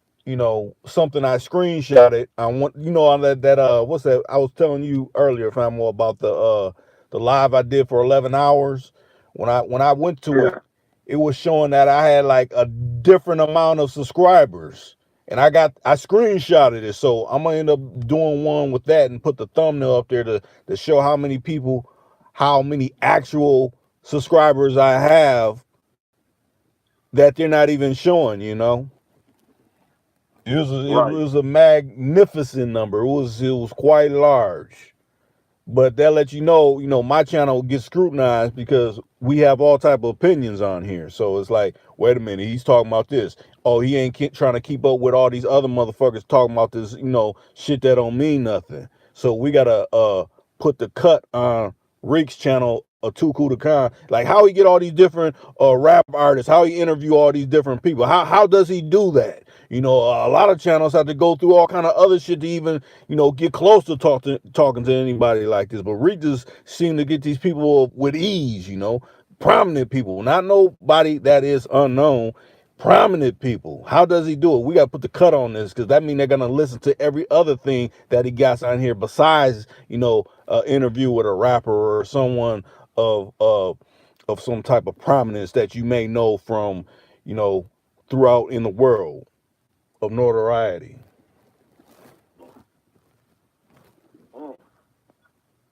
something I screenshotted. I want, on that what's that? I was telling you earlier, if I'm more about the live I did for 11 hours. When I went to it was showing that I had like a different amount of subscribers. And I screenshotted it. So I'm gonna end up doing one with that and put the thumbnail up there to show how many actual subscribers I have that they're not even showing, It was a magnificent number. It was quite large. But that lets you know, my channel gets scrutinized because we have all type of opinions on here. So it's like, wait a minute, he's talking about this. Oh, he ain't trying to keep up with all these other motherfuckers talking about this, shit that don't mean nothing. So we gotta put the cut on Reek's channel, a Too Cool to Con. Like how he get all these different rap artists, how he interview all these different people. How does he do that? A lot of channels have to go through all kind of other shit to even, get close to talking to anybody like this. But Reek just seem to get these people with ease, prominent people, not nobody that is unknown. Prominent people. How does he do it? We got to put the cut on this because that means they're going to listen to every other thing that he got on here besides, interview with a rapper or someone of some type of prominence that you may know from, throughout in the world of notoriety.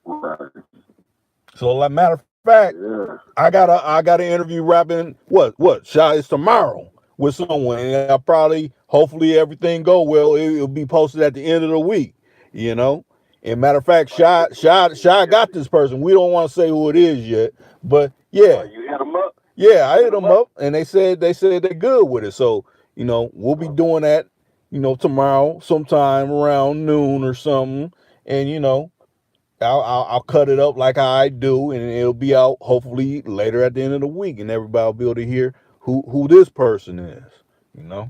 Right. So, like matter of fact, Yeah. I got an interview rapping what shot is tomorrow with someone, and I probably hopefully everything go well. It'll be posted at the end of the week, And matter of fact, Shy got this person. We don't want to say who it is yet, but yeah. You hit them up? Yeah, I hit them up, and they said they're good with it. So we'll be doing that, tomorrow sometime around noon or something, and I'll cut it up like I do, and it'll be out hopefully later at the end of the week, and everybody will be able to hear who this person is. Yep,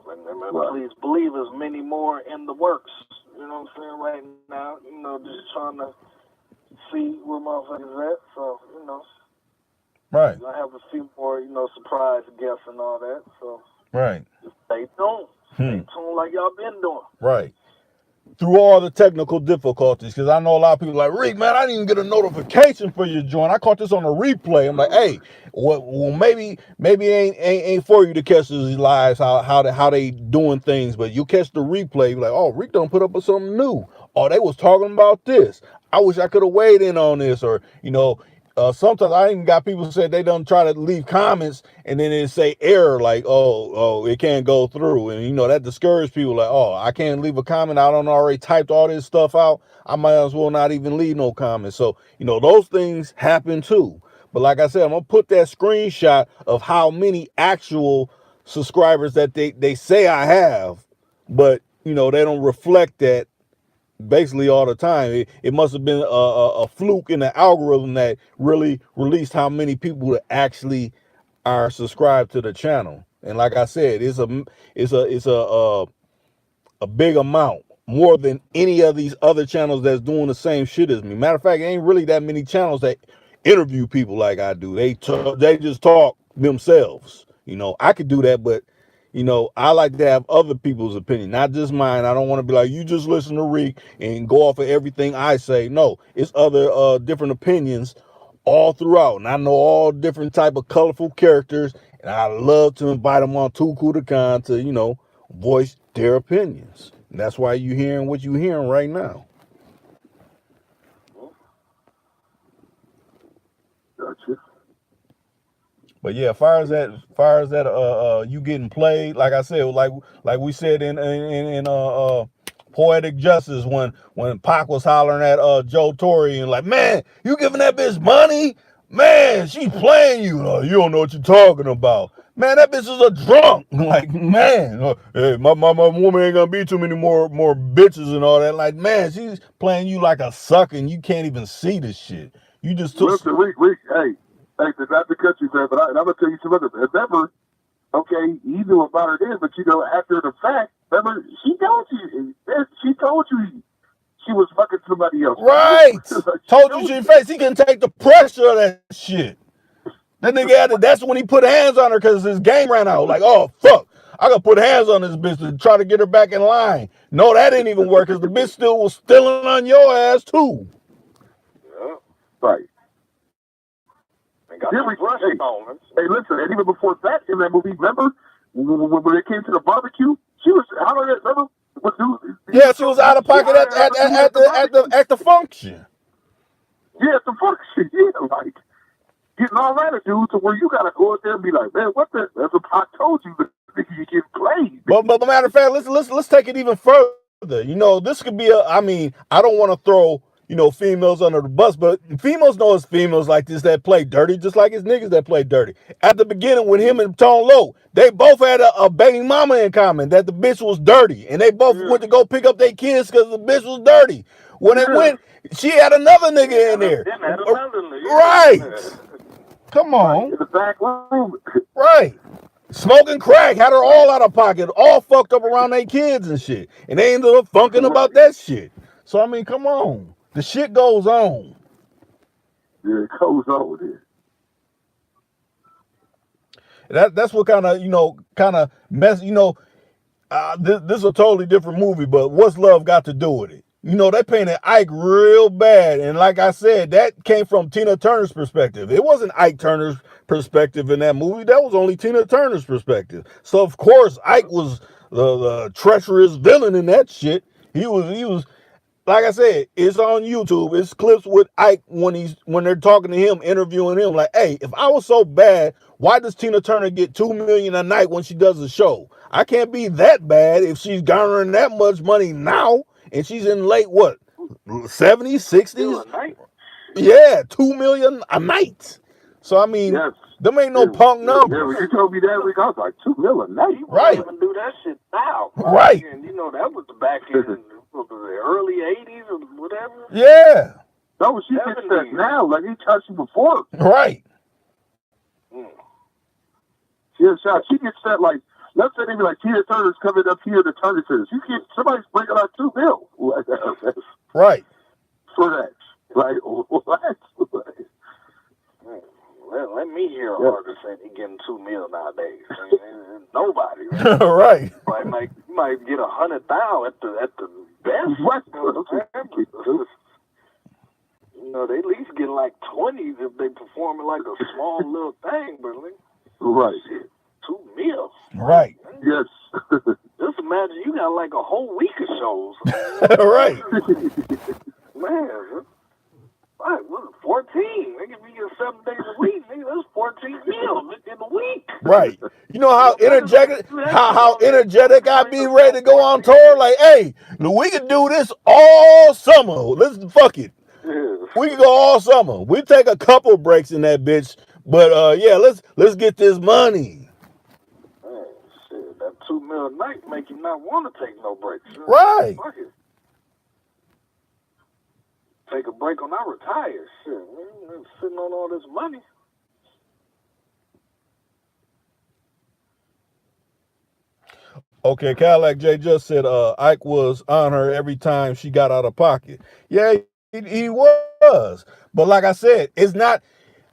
and please believe there's many more in the works. You know what I'm saying right now. Just trying to see where motherfuckers at. So Right. I have a few more surprise guests and all that. So right. just stay tuned. Stay tuned like y'all been doing. Right. through all the technical difficulties, because I know a lot of people like, Reek, man, I didn't even get a notification for your joint. I caught this on a replay. I'm like, hey, well, maybe ain't for you to catch these lives, how they doing things, but you catch the replay, like, oh, Reek don't put up with something new. Oh, they was talking about this. I wish I could have weighed in on this, or sometimes I even got people said they don't try to leave comments and then it say error, like, oh, it can't go through. And, that discouraged people, like, oh, I can't leave a comment. I don't already typed all this stuff out. I might as well not even leave no comments. So, those things happen too. But like I said, I'm going to put that screenshot of how many actual subscribers that they say I have, but, they don't reflect that basically all the time. It must have been a fluke in the algorithm that really released how many people that actually are subscribed to the channel. And like I said, it's a big amount, more than any of these other channels that's doing the same shit as me. Matter of fact, it ain't really that many channels that interview people like I do. They just talk themselves. I could do that, but I like to have other people's opinion, not just mine. I don't want to be like, you just listen to Reek and go off of everything I say. No, it's other different opinions all throughout. And I know all different type of colorful characters, and I love to invite them on Too Cool to Con to, voice their opinions. And that's why you hearing what you hearing right now. Gotcha. But yeah, far as that, you getting played, like I said, like we said in Poetic Justice, when Pac was hollering at Joe Torre and like, man, you giving that bitch money? Man, she's playing you. You don't know what you're talking about. Man, that bitch is a drunk. Like, man, hey, my woman ain't gonna be too many more bitches and all that. Like, man, she's playing you like a sucker and you can't even see this shit. You just took. Listen, Reek, hey, not to cut you, man, but I'm gonna tell you some other. Remember, okay, you knew about her then, but after the fact, remember, she told you she was fucking somebody else. Right. Told you to your face. He can take the pressure of that shit. That nigga had it. That's when he put hands on her because his game ran out. Like, oh, fuck. I gotta put hands on this bitch to try to get her back in line. No, that didn't even work because the bitch still was stealing on your ass, too. Yeah. Right. Hey, listen, and even before that, in that movie, remember when it came to the barbecue, she was hollering at, remember? Yeah, she was out of pocket at the function. Yeah, at the function. Yeah, like getting all that to do to where you gotta go out there and be like, man, what the? That's what I told you. You get played. But matter of fact, let's take it even further. This could be I don't want to throw females under the bus, but females know it's females like this that play dirty, just like it's niggas that play dirty. At the beginning, with him and Tone Loc, they both had a baby mama in common, that the bitch was dirty, and they both went to go pick up their kids because the bitch was dirty. When they went, she had another nigga in there. Right. Come on. In the back room. Right. Smoking crack, had her all out of pocket, all fucked up around their kids and shit. And they ended up funking about that shit. So, come on. The shit goes on. Yeah, it goes on there. That's what kind of mess, this is a totally different movie, but what's love got to do with it? They painted Ike real bad. And like I said, that came from Tina Turner's perspective. It wasn't Ike Turner's perspective in that movie. That was only Tina Turner's perspective. So, of course, Ike was the treacherous villain in that shit. He was, like I said, it's on YouTube. It's clips with Ike when they're talking to him, interviewing him. Like, hey, if I was so bad, why does Tina Turner get $2 million a night when she does a show? I can't be that bad if she's garnering that much money now. And she's in late, 70s, 60s? Yeah, $2 million a night. So, yes. Them ain't no punk numbers. Yeah, when you told me that, I was like, $2 million a night? You wouldn't even do that shit now. Right. And, that was the back in the early 80s or whatever. Yeah. No, she gets that now, like he touched you before. Right. Yeah, she gets that, like, let's say maybe like Tina Turner's coming up here to Turner Centers. Somebody's bringing out $2 million. Right. For that. Like, what? Let me hear an artist saying he getting $2 million nowadays. Nobody. Right. You might get 100,000 at the best. What? You know, they at least get like 20s if they performing like a small little thing, but like, Right. shit, 2 meals. Right. Yes. Just imagine you got like a whole week of shows. Right. Man, what was it, 14? Nigga, we get 7 days a week. Nigga, that's 14 meals in a week. Right. You know how energetic I be ready to go on tour? Like, hey, we can do this all summer. Let's fuck it. Yeah. We can go all summer. We take a couple breaks in that bitch. But yeah, let's get this money. Man, shit, that 2 meal a night make you not want to take no breaks. Right. Fuck it. Take a break when I retire. Shit, man, sitting on all this money. Okay, Cadillac J just said Ike was on her every time she got out of pocket. Yeah, he was. But like I said, it's not,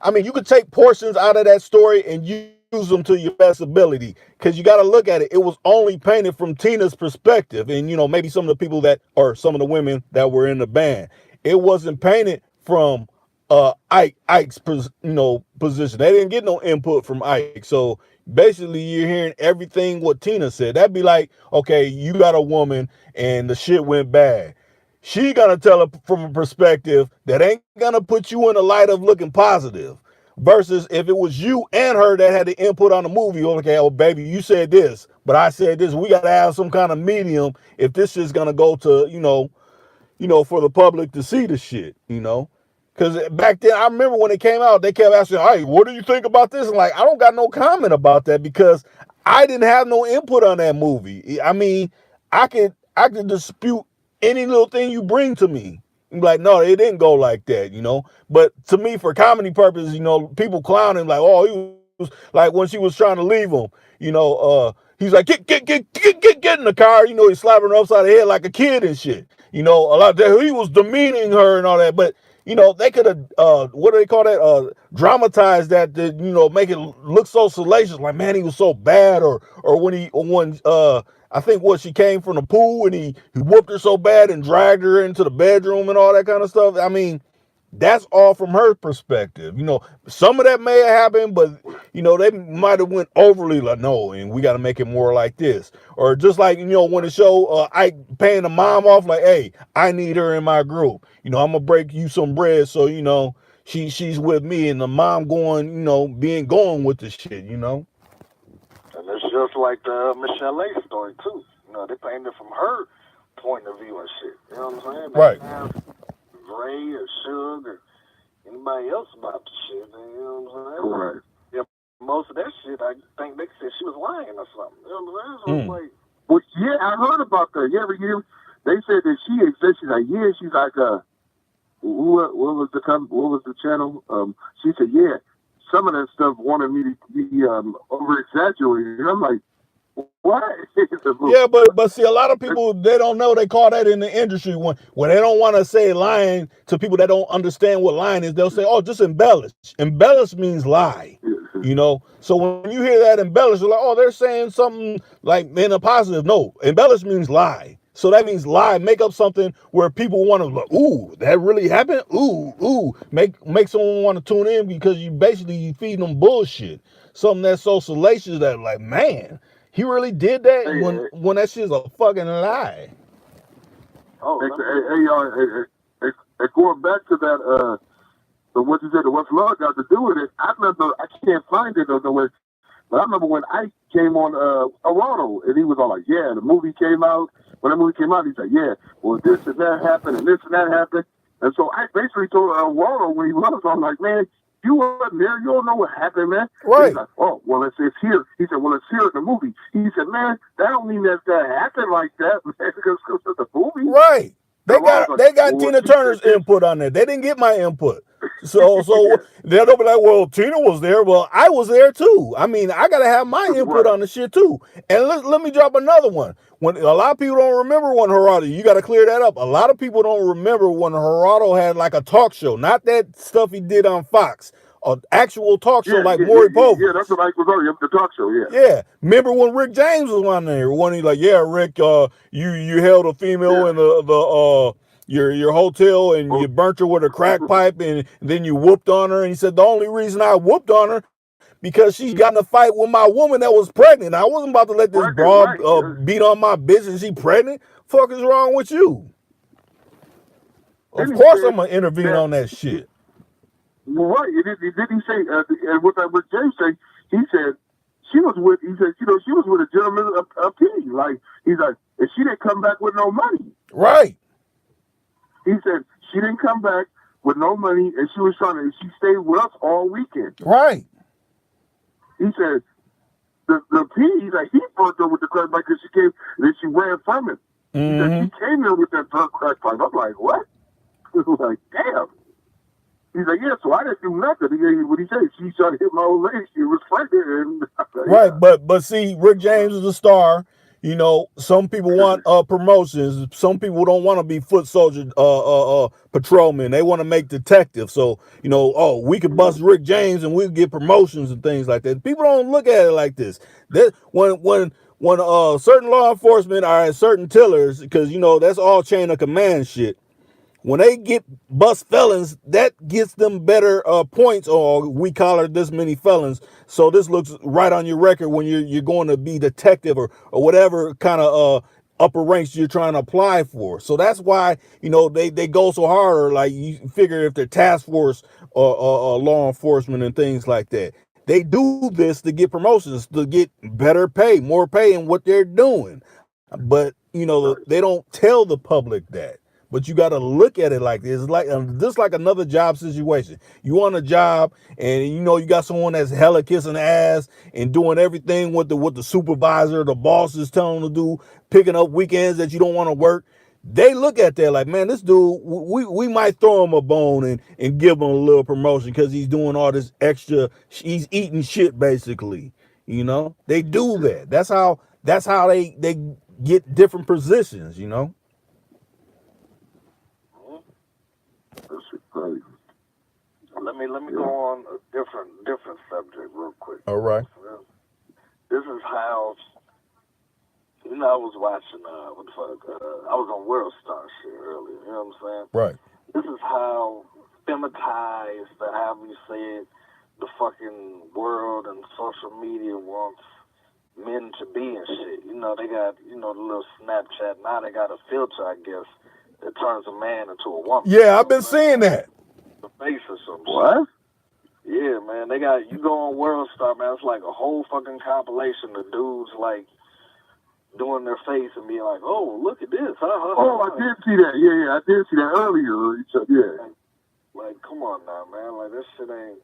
I mean, you could take portions out of that story and use them to your best ability, because you got to look at it. It was only painted from Tina's perspective, and maybe some of the people that, or some of the women that were in the band. It wasn't painted from Ike's position. They didn't get no input from Ike. So basically you're hearing everything what Tina said. That'd be like, okay, you got a woman and the shit went bad. She gonna tell it from a perspective that ain't gonna put you in the light of looking positive. Versus if it was you and her that had the input on the movie, okay, oh baby, you said this, but I said this. We gotta have some kind of medium if this is gonna go to, for the public to see the shit, Because back then, I remember when it came out, they kept asking, hey, what do you think about this? And like, I don't got no comment about that because I didn't have no input on that movie. I mean, I could dispute any little thing you bring to me. Like, no, it didn't go like that, But to me, for comedy purposes, people clowning like, oh, he was like when she was trying to leave him, he's like, get in the car, he's slapping her upside the head like a kid and shit. A lot that he was demeaning her and all that, but they could have what do they call that? Dramatized that to, make it look so salacious, like man, he was so bad, or when I think she came from the pool and he whooped her so bad and dragged her into the bedroom and all that kind of stuff. I mean, that's all from her perspective. Some of that may have happened, but they might have went overly like, no, and we got to make it more like this. Or just like, when the show Ike paying the mom off, like, hey, I need her in my group. I'm gonna break you some bread, so she's with me, and the mom going, going with the shit, And it's just like the Michelle A story too. They painted from her point of view and shit. You know what I'm saying? Right. Ray or Suge or anybody else about the shit. You know what I'm saying? Right. Yeah, most of that shit, I think they said she was lying or something. You know what I'm saying? So like, well, yeah, I heard about that. Yeah, but they said that she exists. She's like, yeah, she's like, what was the channel? She said, yeah, some of that stuff wanted me to be over exaggerated. And I'm like, what? Yeah, but see, a lot of people, they don't know. They call that in the industry when they don't want to say lying to people that don't understand what lying is. They'll say, oh, just embellish. Embellish means lie. So when you hear that embellish, you're like, oh, they're saying something like in a positive. No, embellish means lie. So that means lie. Make up something where people want to look, ooh, that really happened? Ooh. Make someone want to tune in because you feed them bullshit. Something that's so salacious that like, man, he really did that when that shit's a fucking lie. Oh, hey, going back to that, what you said, what's love got to do with it? I remember, I can't find it nowhere, but I remember when Ike came on Arado, and he was all like, yeah, the movie came out. When the movie came out, he said, yeah, well, this and that happened, and this and that happened. And so I basically told Arado when he was on, like, man, you wasn't there. You don't know what happened, man. Right. He's like, oh, well, it's here. He said, well, it's here in the movie. He said, man, that don't mean that happened like that, man, because of the movie. Right. They got Tina Turner's input on there. They didn't get my input. So they'll be like, well, Tina was there. Well, I was there too. I mean, I gotta have my input on the shit too. And let me drop another one. When a lot of people don't remember when Gerardo, you got to clear that up. A lot of people don't remember when Gerardo had like a talk show, not that stuff he did on Fox. an actual talk show like Yeah, Maury Povich. yeah, that's what Mike was on the talk show. Yeah. Yeah, remember when Rick James was on there? When he like, yeah, Rick, you held a female in the your hotel and you burnt her with a crack pipe and then you whooped on her, and he said the only reason I whooped on her because she got in a fight with my woman that was pregnant. I wasn't about to let this broad beat on my bitch and she pregnant. Fuck is wrong with you? Of course I'm gonna intervene on that shit. Well, right. Did he say? And what that Rick James say? He said she was with. He said, she was with a gentleman of P. Like he's like, and she didn't come back with no money. Right. He said she didn't come back with no money, and she was trying to. She stayed with us all weekend. Right. He said the P. He's like he burnt her with the crack pipe because she came, and then she ran from him. He said she came there with that crack pipe. I'm like, what? I was like, damn. He's like, yeah, so I didn't do nothing. What he said, she tried to hit my old lady. She was pregnant. And right, but see, Rick James is a star. You know, some people want promotions. Some people don't want to be foot soldier patrolmen. They want to make detectives. So, you know, oh, we could bust Rick James and we'll get promotions and things like that. People don't look at it like this. That when certain law enforcement are at certain tillers, because, you know, that's all chain of command shit. When they get bust felons, that gets them better points, or we collar this many felons. So this looks right on your record when you're going to be detective or whatever kind of upper ranks you're trying to apply for. So that's why, you know, they go so hard, or like you figure if they're task force or law enforcement and things like that. They do this to get promotions, to get better pay, more pay in what they're doing. But, you know, they don't tell the public that. But you got to look at it like this. It's like just like another job situation. You want a job, and you know you got someone that's hella kissing ass and doing everything what the supervisor, the boss is telling them to do, picking up weekends that you don't want to work. They look at that like, man, this dude, we might throw him a bone and give him a little promotion because he's doing all this extra. He's eating shit basically. You know, they do that. That's how they get different positions. You know. Let me go on a different subject real quick. All right. This is how, you know, I was watching what the fuck, I was on World Star shit earlier. You know what I'm saying? Right. This is how feminized, however you say it, the fucking world and social media wants men to be and shit. You know, they got, you know, the little Snapchat. Now they got a filter, I guess, that turns a man into a woman. Yeah, I've been seeing that. The face or something. What? Yeah, man. They got, you go on World Star, man. It's like a whole fucking compilation of dudes like doing their face and being like, "Oh, look at this." Oh, I did see that. Yeah, I did see that earlier. Yeah. Like, come on now, man. Like, this shit ain't.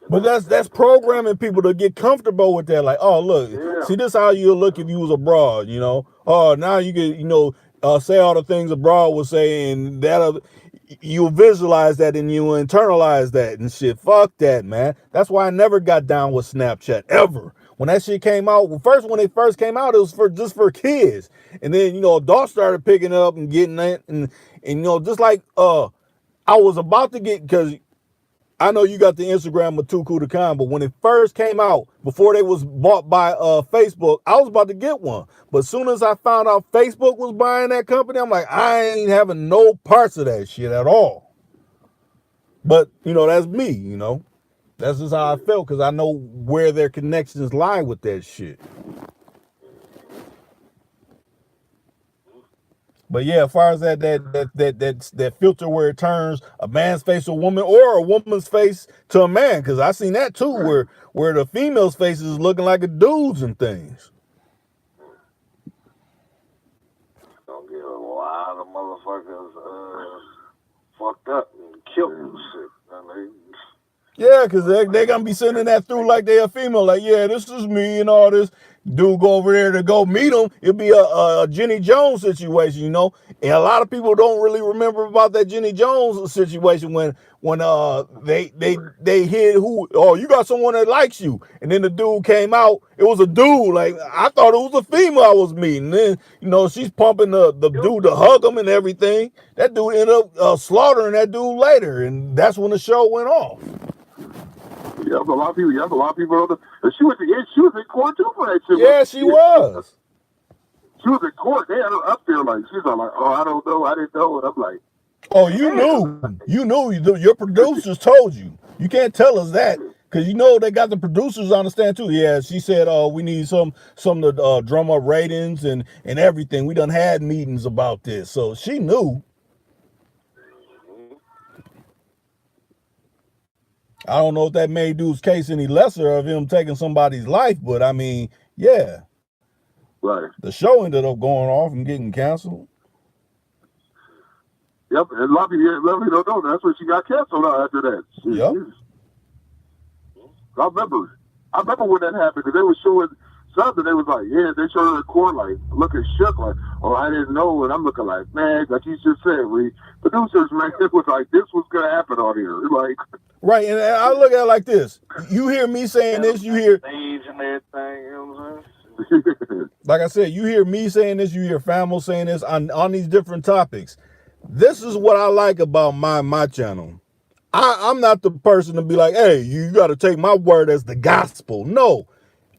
But that's programming people to get comfortable with that. Like, oh, look, see, this how you look if you was abroad, you know. Oh, now you can, you know, say all the things abroad was saying, that you visualize that and you internalize that and shit. Fuck that, man. That's why I never got down with Snapchat ever. When that shit came out, when they first came out, it was just for kids. And then, you know, adults started picking it up and getting it. And you know, just like I was about to get, because I know you got the Instagram Matuku.com, but when it first came out, before they was bought by Facebook, I was about to get one. But as soon as I found out Facebook was buying that company, I'm like, I ain't having no parts of that shit at all. But, you know, that's me, you know. That's just how I felt, because I know where their connections lie with that shit. But yeah, as far as that filter where it turns a man's face to a woman or a woman's face to a man, because I seen that too, where the female's face is looking like a dude's and things. Gonna get a lot of motherfuckers fucked up and killed and shit. Yeah, because they're gonna be sending that through like they a female, like, yeah, this is me and all this. Dude go over there to go meet him. It'll be a Jenny Jones situation, you know. And a lot of people don't really remember about that Jenny Jones situation when they hid who, oh, you got someone that likes you, and then the dude came out. It was a dude. Like, I thought it was a female I was meeting. Then, you know, she's pumping the dude to hug him and everything. That dude ended up slaughtering that dude later, and that's when the show went off. Yeah, a lot of people. Yeah, a lot of people. She was in court too for that shit. Yeah, she was. She was in court. They had her up there like she's all like, oh, I don't know, I didn't know, and I'm like, oh, you knew. Your producers told you. You can't tell us that because you know they got the producers on the stand too. Yeah, she said, we need some to drum up ratings and everything. We done had meetings about this, so she knew. I don't know if that made dude's case any lesser of him taking somebody's life, but I mean, yeah. right. The show ended up going off and getting canceled. Yep, and a lot of people don't know. That's when she got canceled out after that. Yep. I remember when that happened because they were showing something. They was like, yeah, they showed her in court like looking shook, like, oh, I didn't know, and I'm looking like, man, like you just said, producers, man, it was like this was gonna happen on here, like. Right, and I look at it like this. You hear me saying this, you hear stage and everything, you know what I'm saying? Like I said, you hear me saying this, you hear Famo saying this on these different topics. This is what I like about my channel. I'm not the person to be like, hey, you got to take my word as the gospel. No,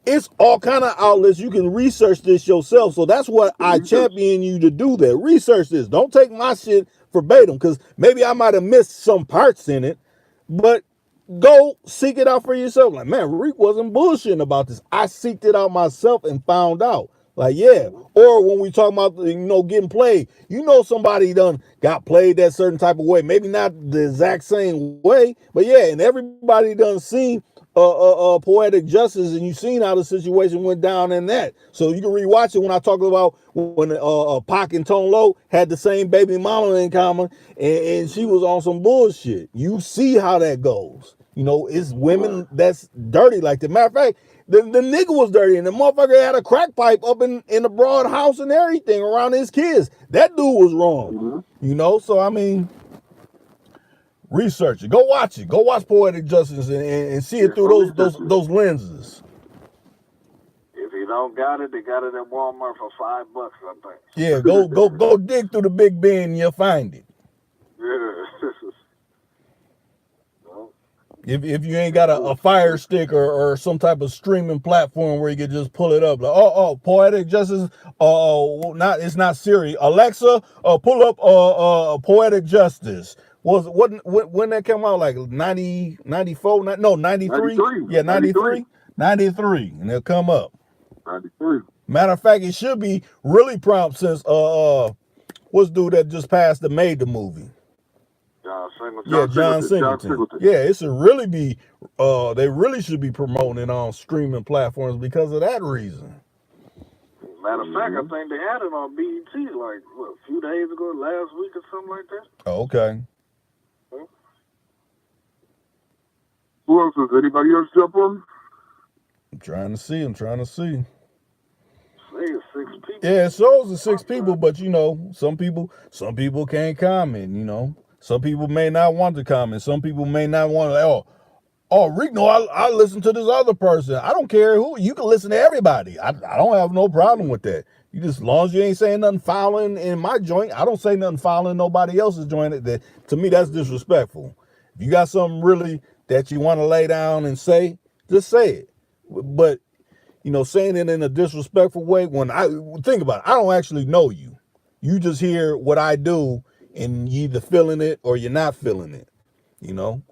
it's all kind of outlets. You can research this yourself. So that's what I champion you to do that. Research this. Don't take my shit verbatim because maybe I might have missed some parts in it, but go seek it out for yourself. Like, man, Reek wasn't bullshitting about this. I seeked it out myself and found out. Like, yeah. Or when we talk about, getting played, somebody done got played that certain type of way. Maybe not the exact same way, but yeah, and everybody done seen Poetic Justice, and you seen how the situation went down in that. So you can rewatch it when I talk about when Pac and Tone Loc had the same baby mama in common, and she was on some bullshit. You see how that goes. It's women that's dirty like that. Matter of fact, the nigga was dirty, and the motherfucker had a crack pipe up in the broad house and everything around his kids. That dude was wrong. So I mean, research it. Go watch it. Go watch Poetic Justice and see it through those lenses. If you don't got it, they got it at Walmart for $5, I think. Yeah, go dig through the big bin and you'll find it. Yeah. If you ain't got a Fire Stick or some type of streaming platform where you can just pull it up, like Poetic Justice, it's not Siri. Alexa, pull up Poetic Justice. When that came out, like 90, 94, no 93? Yeah, 93, and it'll come up. 93. Matter of fact, it should be really prompt since what's dude that just passed that made the movie. John Singleton. Yeah, it should really be. They really should be promoting it on streaming platforms because of that reason. Matter of fact, I think they had it on BET like a few days ago, last week or something like that. Oh, okay. Who else is? Anybody else jump on? I'm trying to see. It's 6 people. Yeah, it shows the 6 people, but some people can't comment. Some people may not want to comment. Some people may not want to, Rick, no, I listen to this other person. I don't care who. You can listen to everybody. I don't have no problem with that. You just, as long as you ain't saying nothing fouling in my joint, I don't say nothing fouling in nobody else's joint. That, to me, that's disrespectful. If you got something really that you want to lay down and say, just say it. But, saying it in a disrespectful way, when I think about it, I don't actually know you. You just hear what I do, and you either feeling it or you're not feeling it. You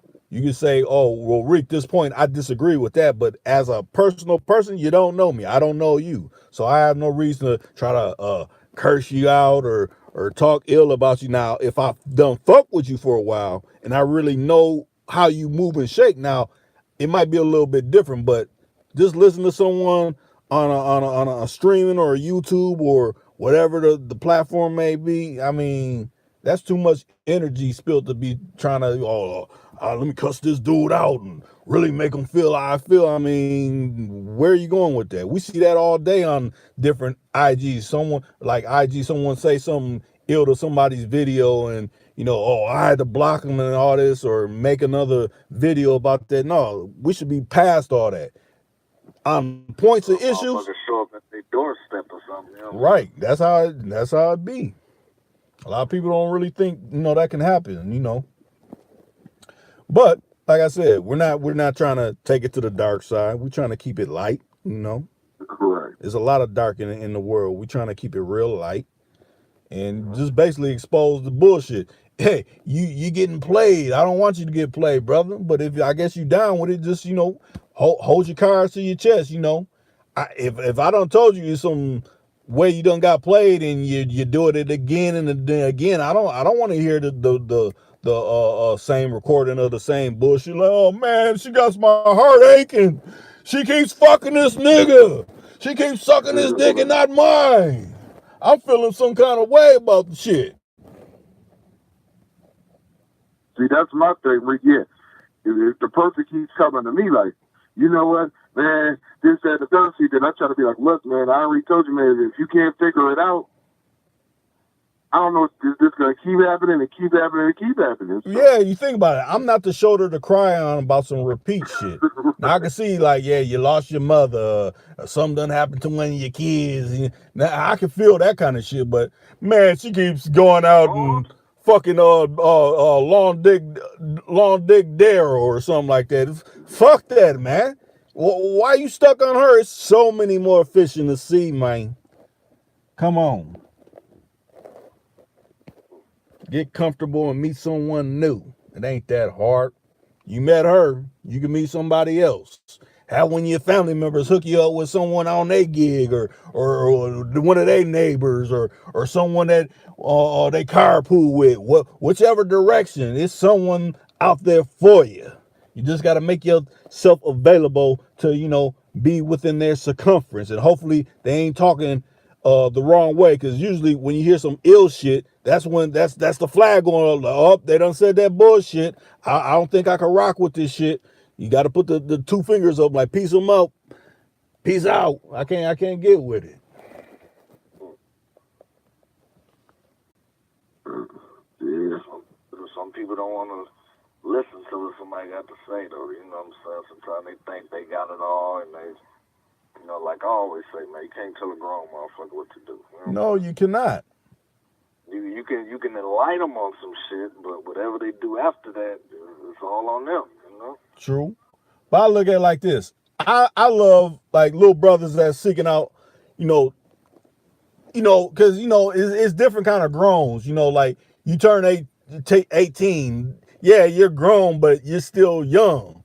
can say, oh, well, Rick, this point, I disagree with that. But as a personal person, you don't know me. I don't know you. So I have no reason to try to curse you out or talk ill about you. Now, if I've done fuck with you for a while and I really know how you move and shake, now it might be a little bit different. But just listen to someone on a streaming or a YouTube or whatever the platform may be. I mean, that's too much energy spilled to be trying to, let me cuss this dude out and really make him feel how I feel. I mean, where are you going with that? We see that all day on different IGs. Someone like IG, someone say something ill to somebody's video, and oh, I had to block them and all this, or make another video about that. No, we should be past all that. On points of issues, show up at their doorstep or something. right? That's how it be. A lot of people don't really think that can happen. But like I said, we're not trying to take it to the dark side. We're trying to keep it light. Correct. There's a lot of dark in the world. We're trying to keep it real light and just basically expose the bullshit. Hey, you getting played. I don't want you to get played, brother. But if I guess you down with it, just hold your cards to your chest. If I done told you some way you done got played and you do it again and again, I don't want to hear the same recording of the same bullshit. Like, oh man, she got my heart aching. She keeps fucking this nigga. She keeps sucking his dick and not mine. I'm feeling some kind of way about the shit. See, that's my thing. Yeah, if the person keeps coming to me like, you know what, man, this, that, the third, then I try to be like, look, man, I already told you, man, if you can't figure it out, I don't know if this is going to keep happening and keep happening and keep happening. So. Yeah, you think about it. I'm not the shoulder to cry on about some repeat shit. Now, I can see, like, yeah, you lost your mother, or something done happened to one of your kids. Now, I can feel that kind of shit, but, man, she keeps going out and fucking long dick Daryl or something like that. Fuck that, man. Why you stuck on her? It's so many more fish in the sea, man. Come on. Get comfortable and meet someone new. It ain't that hard. You met her, you can meet somebody else. Have one of your family members hook you up with someone on their gig, or one of their neighbors, or someone that they carpool with. Whichever direction, it's someone out there for you. You just got to make yourself available to be within their circumference, and hopefully they ain't talking the wrong way, because usually when you hear some ill shit, that's the flag going up. Oh, they done said that bullshit. I don't think I can rock with this shit. You got to put the two fingers up, like peace them up, peace out. I can't get with it. Yeah. Some people don't want to listen to what somebody got to say, though. You know what I'm saying? Sometimes they think they got it all, and they. Like I always say, man, you can't tell a grown motherfucker what to do. No, you cannot. You can enlighten them on some shit, but whatever they do after that, it's all on them. True, but I look at it like this. I love like little brothers that's seeking out, because it's different kind of growns. Like you turn 18, yeah, you're grown, but you're still young.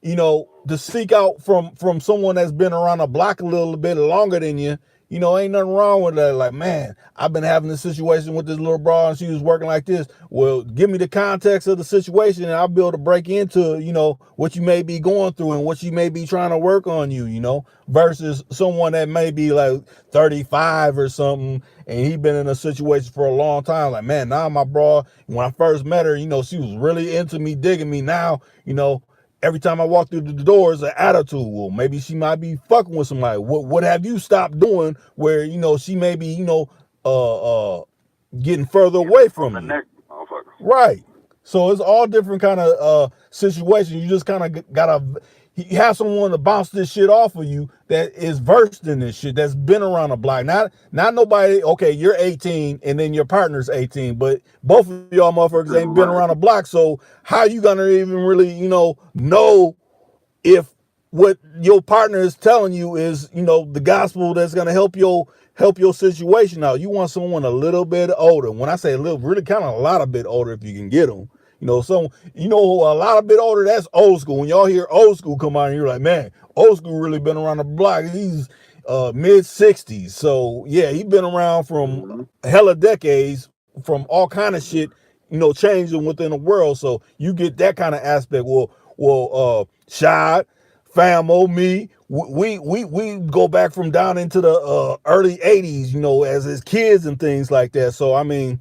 To seek out from someone that's been around the block a little bit longer than you, ain't nothing wrong with that. Like, man, I've been having this situation with this little bro and she was working like this. Well, give me the context of the situation and I'll be able to break into, what you may be going through and what you may be trying to work on versus someone that may be like 35 or something and he been in a situation for a long time. Like, man, now my bro, when I first met her, she was really into me, digging me. Now, every time I walk through the door, it's an attitude. Well, maybe she might be fucking with somebody. What have you stopped doing where, she may be, getting further away from you? Right. So it's all different kind of situations. You just kind of gotta have someone to bounce this shit off of you that is versed in this shit, that's been around the block. Not nobody, okay, you're 18 and then your partner's 18, but both of y'all motherfuckers ain't been around the block. So how you gonna even really, know if what your partner is telling you is, the gospel that's gonna help your situation out? You want someone a little bit older. When I say a little, really kind of a lot of bit older if you can get them. A lot of bit older, that's old school. When y'all hear old school come on, you're like, man, old school really been around the block. He's mid 60s. So yeah, he been around from hella decades, from all kind of shit, changing within the world. So you get that kind of aspect. Shad, Famo, me, we go back from down into the early 80s, as his kids and things like that. So I mean,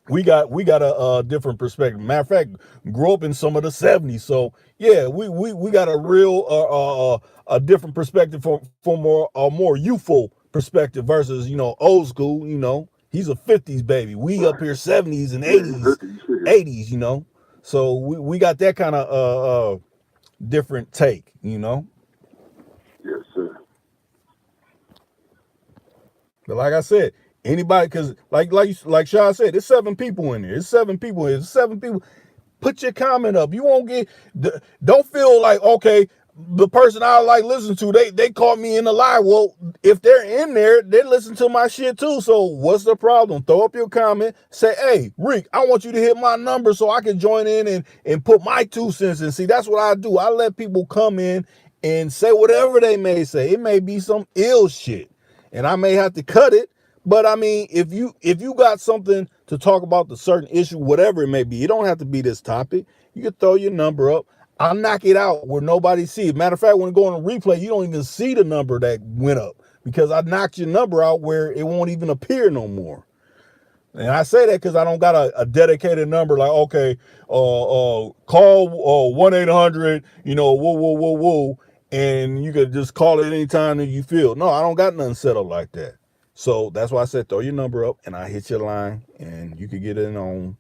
we got a different perspective. Matter of fact, grew up in some of the '70s, so yeah, we got a real a different perspective from more a more youthful perspective versus old school. He's a '50s baby. We up Right. here '70s and Yeah, you '80s, fifty, you serious. '80s. So we got that kind of different take. Yes, sir. But like I said, anybody, because like Shaw said, there's 7 people in there. It's 7 people. It's 7 people. Put your comment up. You won't get. Don't feel like okay. The person I like listen to, they caught me in the lie. Well, if they're in there, they listen to my shit too. So what's the problem? Throw up your comment. Say, hey, Reek, I want you to hit my number so I can join in and put my 2 cents in. See, that's what I do. I let people come in and say whatever they may say. It may be some ill shit, and I may have to cut it. But I mean, if you got something to talk about the certain issue, whatever it may be, it don't have to be this topic. You can throw your number up. I'll knock it out where nobody sees it. Matter of fact, when it go on a replay, you don't even see the number that went up because I knocked your number out where it won't even appear no more. And I say that because I don't got a dedicated number like, okay, call 1-800, whoa, whoa, whoa, whoa, and you could just call it anytime that you feel. No, I don't got nothing set up like that. So that's why I said throw your number up and I hit your line and you could get in on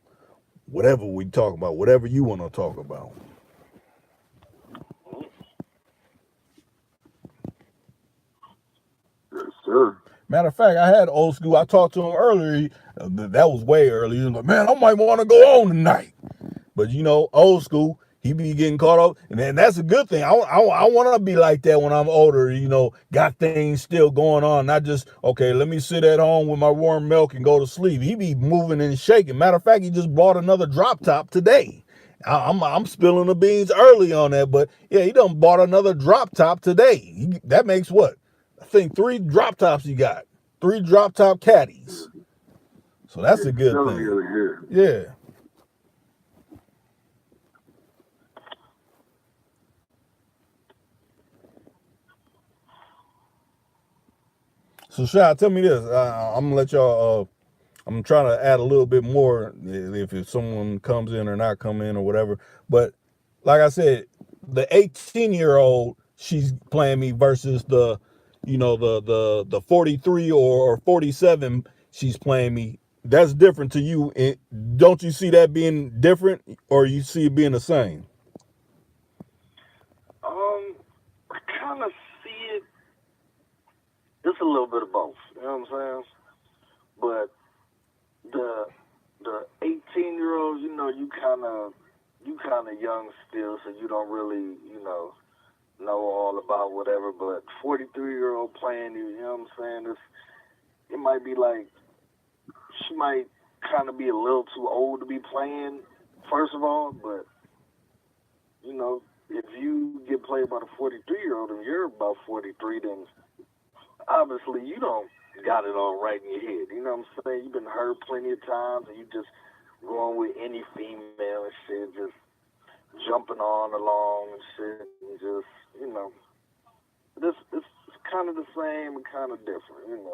whatever we talk about, whatever you want to talk about. Yes, sir. Matter of fact, I had old school. I talked to him earlier. That was way early. He was like, man, I might want to go on tonight. But old school, he be getting caught up, and then that's a good thing. I want to be like that when I'm older. Got things still going on, not just okay. Let me sit at home with my warm milk and go to sleep. He be moving and shaking. Matter of fact, he just bought another drop top today. I'm spilling the beans early on that, but yeah, he done bought another drop top today. That makes what? I think 3 drop tops he got. 3 drop top caddies. So that's Yeah, a good telling me thing. over here. Yeah. So, Shy, tell me this. I'm gonna let y'all. I'm trying to add a little bit more if someone comes in or not come in or whatever. But like I said, the 18-year-old she's playing me versus the 43 or 47 she's playing me. That's different to you. Don't you see that being different, or you see it being the same? I kind of see it. It's a little bit of both. You know what I'm saying? But the 18-year-olds, you kind of young still, so you don't really know all about whatever. But 43-year-old playing you, you know what I'm saying? It might be like she might kind of be a little too old to be playing. First of all, but if you get played by the 43-year-old and you're about 43, then obviously you don't got it all right in your head. You know what I'm saying? You've been hurt plenty of times, and you just going with any female and shit, just jumping on along and shit, and just it's kind of the same and kind of different.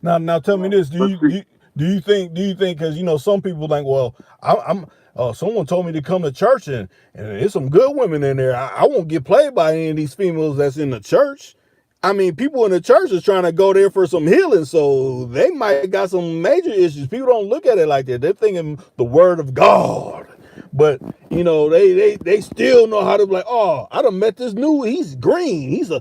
Now tell me this: Let's see. do you think because some people think, well, I'm someone told me to come to church and there's some good women in there. I won't get played by any of these females that's in the church. I mean, people in the church is trying to go there for some healing, so they might got some major issues. People don't look at it like that. They're thinking the word of God. But they still know how to be like, oh, I done met this new. He's green. He's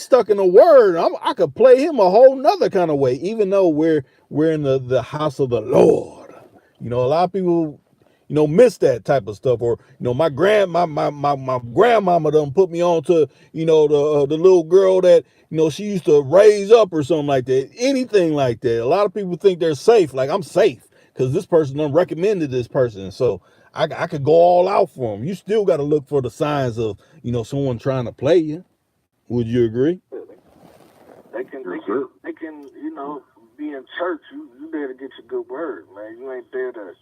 stuck in the word. I could play him a whole nother kind of way, even though we're in the house of the Lord. A lot of people miss that type of stuff. Or my grandmama done put me on to the little girl that she used to raise up or something like that. Anything like that. A lot of people think they're safe. Like I'm safe because this person done recommended this person. So I could go all out for them. You still got to look for the signs of someone trying to play you. Would you agree? Yes, sir. They can be in church. You there to get your good word, man. You ain't there to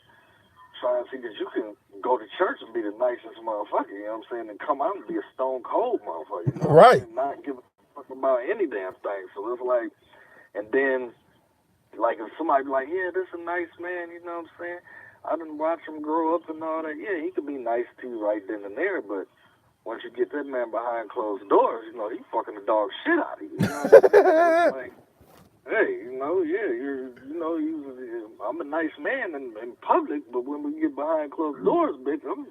try and see that you can go to church and be the nicest motherfucker, you know what I'm saying, and come out and be a stone cold motherfucker, Right. and not give a fuck about any damn thing. So it's like, and then Like if somebody be like, yeah, this is a nice man, you know what I'm saying? I done watch him grow up and all that. Yeah, he could be nice to you right then and there, but once you get that man behind closed doors, you know, he fucking the dog shit out of you. You know what I'm saying? So it's like, hey, you know, yeah, I'm a nice man in public, but when we get behind closed doors, bitch, I'm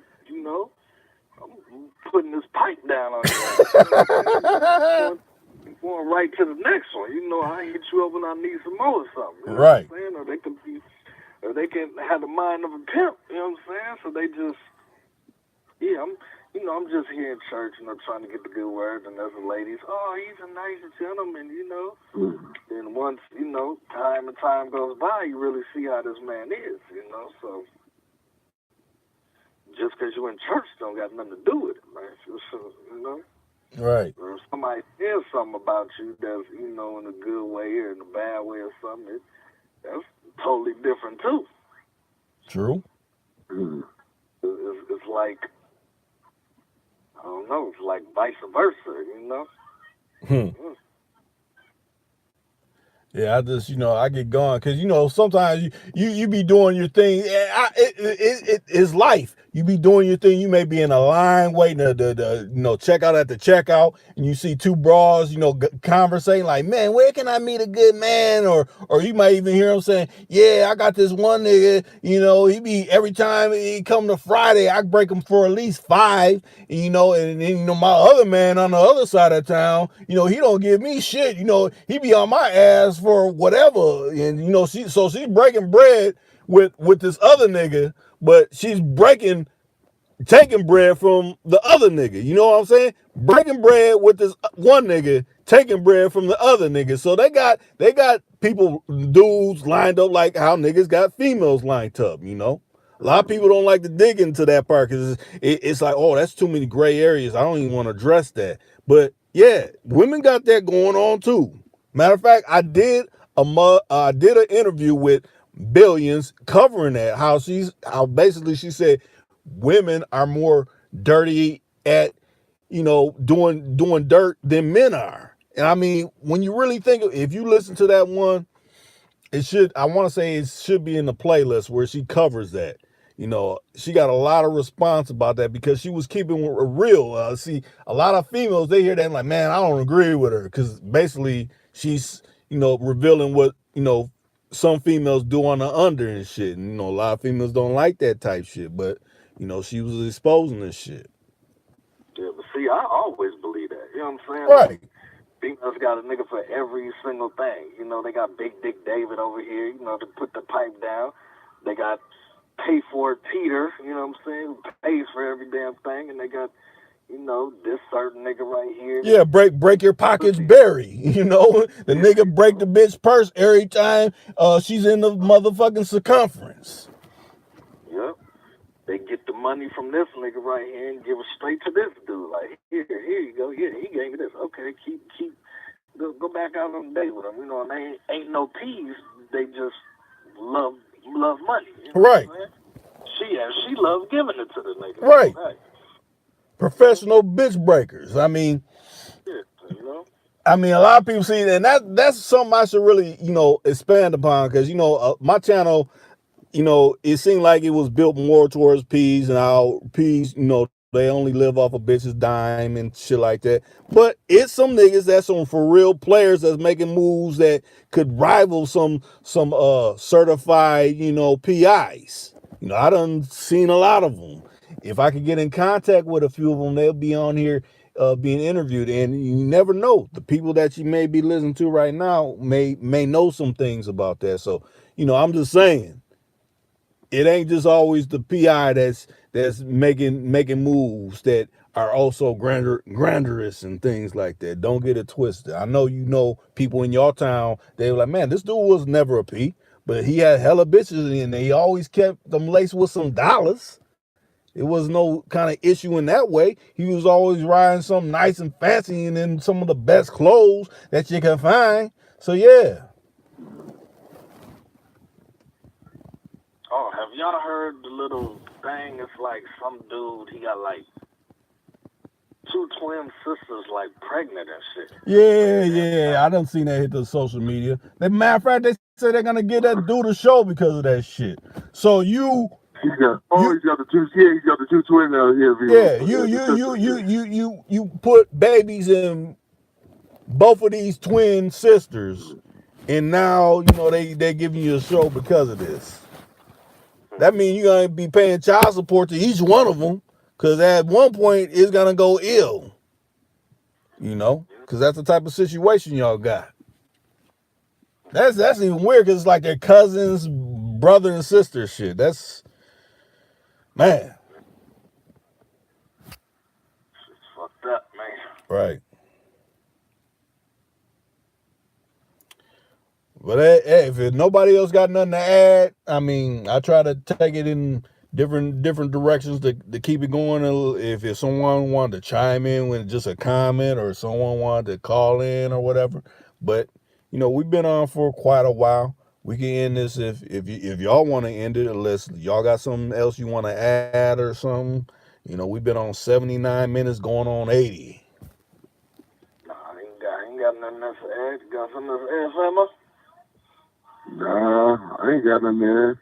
putting this pipe down on you. Going right to the next one. You know, I hit you up when I need some more or something. You know Right. what I'm saying? Or they can have the mind of a pimp. You know what I'm saying? So they just, yeah, I'm just here in church, trying to get the good word. And there's the ladies, oh, he's a nice gentleman, you know. And once, time and time goes by, you really see how this man is, you know. So just because you're in church don't got nothing to do with it, man. So, you know. Right. Or if somebody says something about you that's, in a good way or in a bad way or something, that's totally different too. True. It's like, I don't know, it's like vice versa, you know? Yeah, I just, I get going because, sometimes you be doing your thing. It's life. You be doing your thing. You may be in a line waiting to check out at the checkout, and you see two bras, conversating like, man, where can I meet a good man? Or you might even hear them saying, yeah, I got this one nigga, he be, every time he come to Friday, I break him for at least 5, and then, my other man on the other side of town, he don't give me shit, he be on my ass for whatever, and she's breaking bread with this other nigga, but she's taking bread from the other nigga. You know what I'm saying? Breaking bread with this one nigga, taking bread from the other nigga. So they got people, dudes lined up like how niggas got females lined up, A lot of people don't like to dig into that part because it's like, oh, that's too many gray areas. I don't even want to address that. But yeah, women got that going on too. Matter of fact, I did an interview with Billions covering that, how basically she said women are more dirty at doing dirt than men are. And I mean, when you really think, if you listen to that one, I want to say it should be in the playlist where she covers that. She got a lot of response about that because she was keeping it real. See, a lot of females, they hear that and like, man, I don't agree with her because basically she's, revealing what, some females do on the under and shit. And, a lot of females don't like that type shit, but, she was exposing this shit. Yeah, but see, I always believe that. You know what I'm saying? Right. Like, females got a nigga for every single thing. They got Big Dick David over here, to put the pipe down. They got Pay for it Peter, you know what I'm saying, who pays for every damn thing. And they got, this certain nigga right here. Yeah, break your pockets, Barry. The nigga break the bitch purse every time she's in the motherfucking circumference. Yep. They get the money from this nigga right here and give it straight to this dude. Like, here you go. Yeah, he gave me this. Okay, keep go back out on a date with him. And they ain't no peas. They just love money. Right. She loves giving it to the nigga. Right. Professional bitch breakers. I mean, a lot of people see, and that's something I should really, expand upon because, my channel, it seemed like it was built more towards peas and how peas, they only live off a bitch's dime and shit like that. But it's some niggas that's some for real players that's making moves that could rival some certified, PIs. I done seen a lot of them. If I could get in contact with a few of them, they'll be on here being interviewed. And you never know. The people that you may be listening to right now may know some things about that. So, I'm just saying, it ain't just always the PI that's making moves that are also grandiose and things like that. Don't get it twisted. I know people in your town, they were like, man, this dude was never a P, but he had hella bitches and he always kept them laced with some dollars. It was no kind of issue in that way. He was always riding something nice and fancy and in some of the best clothes that you can find. So yeah. Oh, have y'all heard the little thing? It's like some dude, he got like 2 twin sisters like pregnant and shit. Yeah. I done seen that hit the social media. As a matter of fact, they say they're gonna get that dude a show because of that shit. So you He's got the two. Yeah, he's got the two twins out here. you put babies in both of these twin sisters, and now they giving you a show because of this. That means you're gonna be paying child support to each one of them, because at one point it's gonna go ill. Because that's the type of situation y'all got. That's even weird, because it's like their cousins, brother and sister shit. That's, man. It's fucked up, man. Right. But hey, if nobody else got nothing to add, I mean, I try to take it in different directions to keep it going. If someone wanted to chime in with just a comment, or someone wanted to call in or whatever. But we've been on for quite a while. We can end this if y'all want to end it, unless y'all got something else you want to add or something. We've been on 79 minutes, going on 80. Nah, I ain't got nothing else to add. You got something else to add, Famo? Nah, I ain't got nothing there.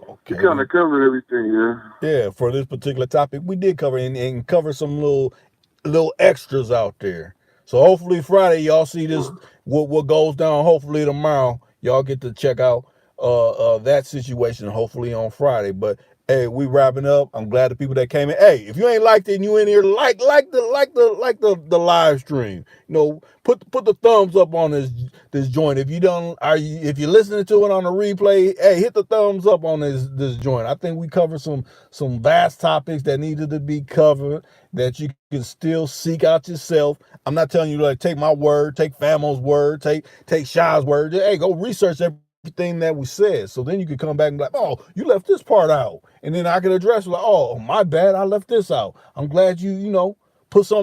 Okay. We kind of covered everything, yeah. Yeah, for this particular topic, we did cover and cover some little extras out there. So hopefully Friday y'all see this what goes down. Hopefully tomorrow y'all get to check out that situation. Hopefully on Friday. But hey, we wrapping up. I'm glad the people that came in. Hey, if you ain't liked it and you in here, like the live stream. Put the thumbs up on this joint. If if you're listening to it on the replay, hey, hit the thumbs up on this joint. I think we covered some vast topics that needed to be covered, that you can still seek out yourself. I'm not telling you like take my word, take Famo's word, take Shai's word. Hey, go research everything that we said. So then you can come back and be like, oh, you left this part out. And then I can address like, oh, my bad, I left this out. I'm glad you put something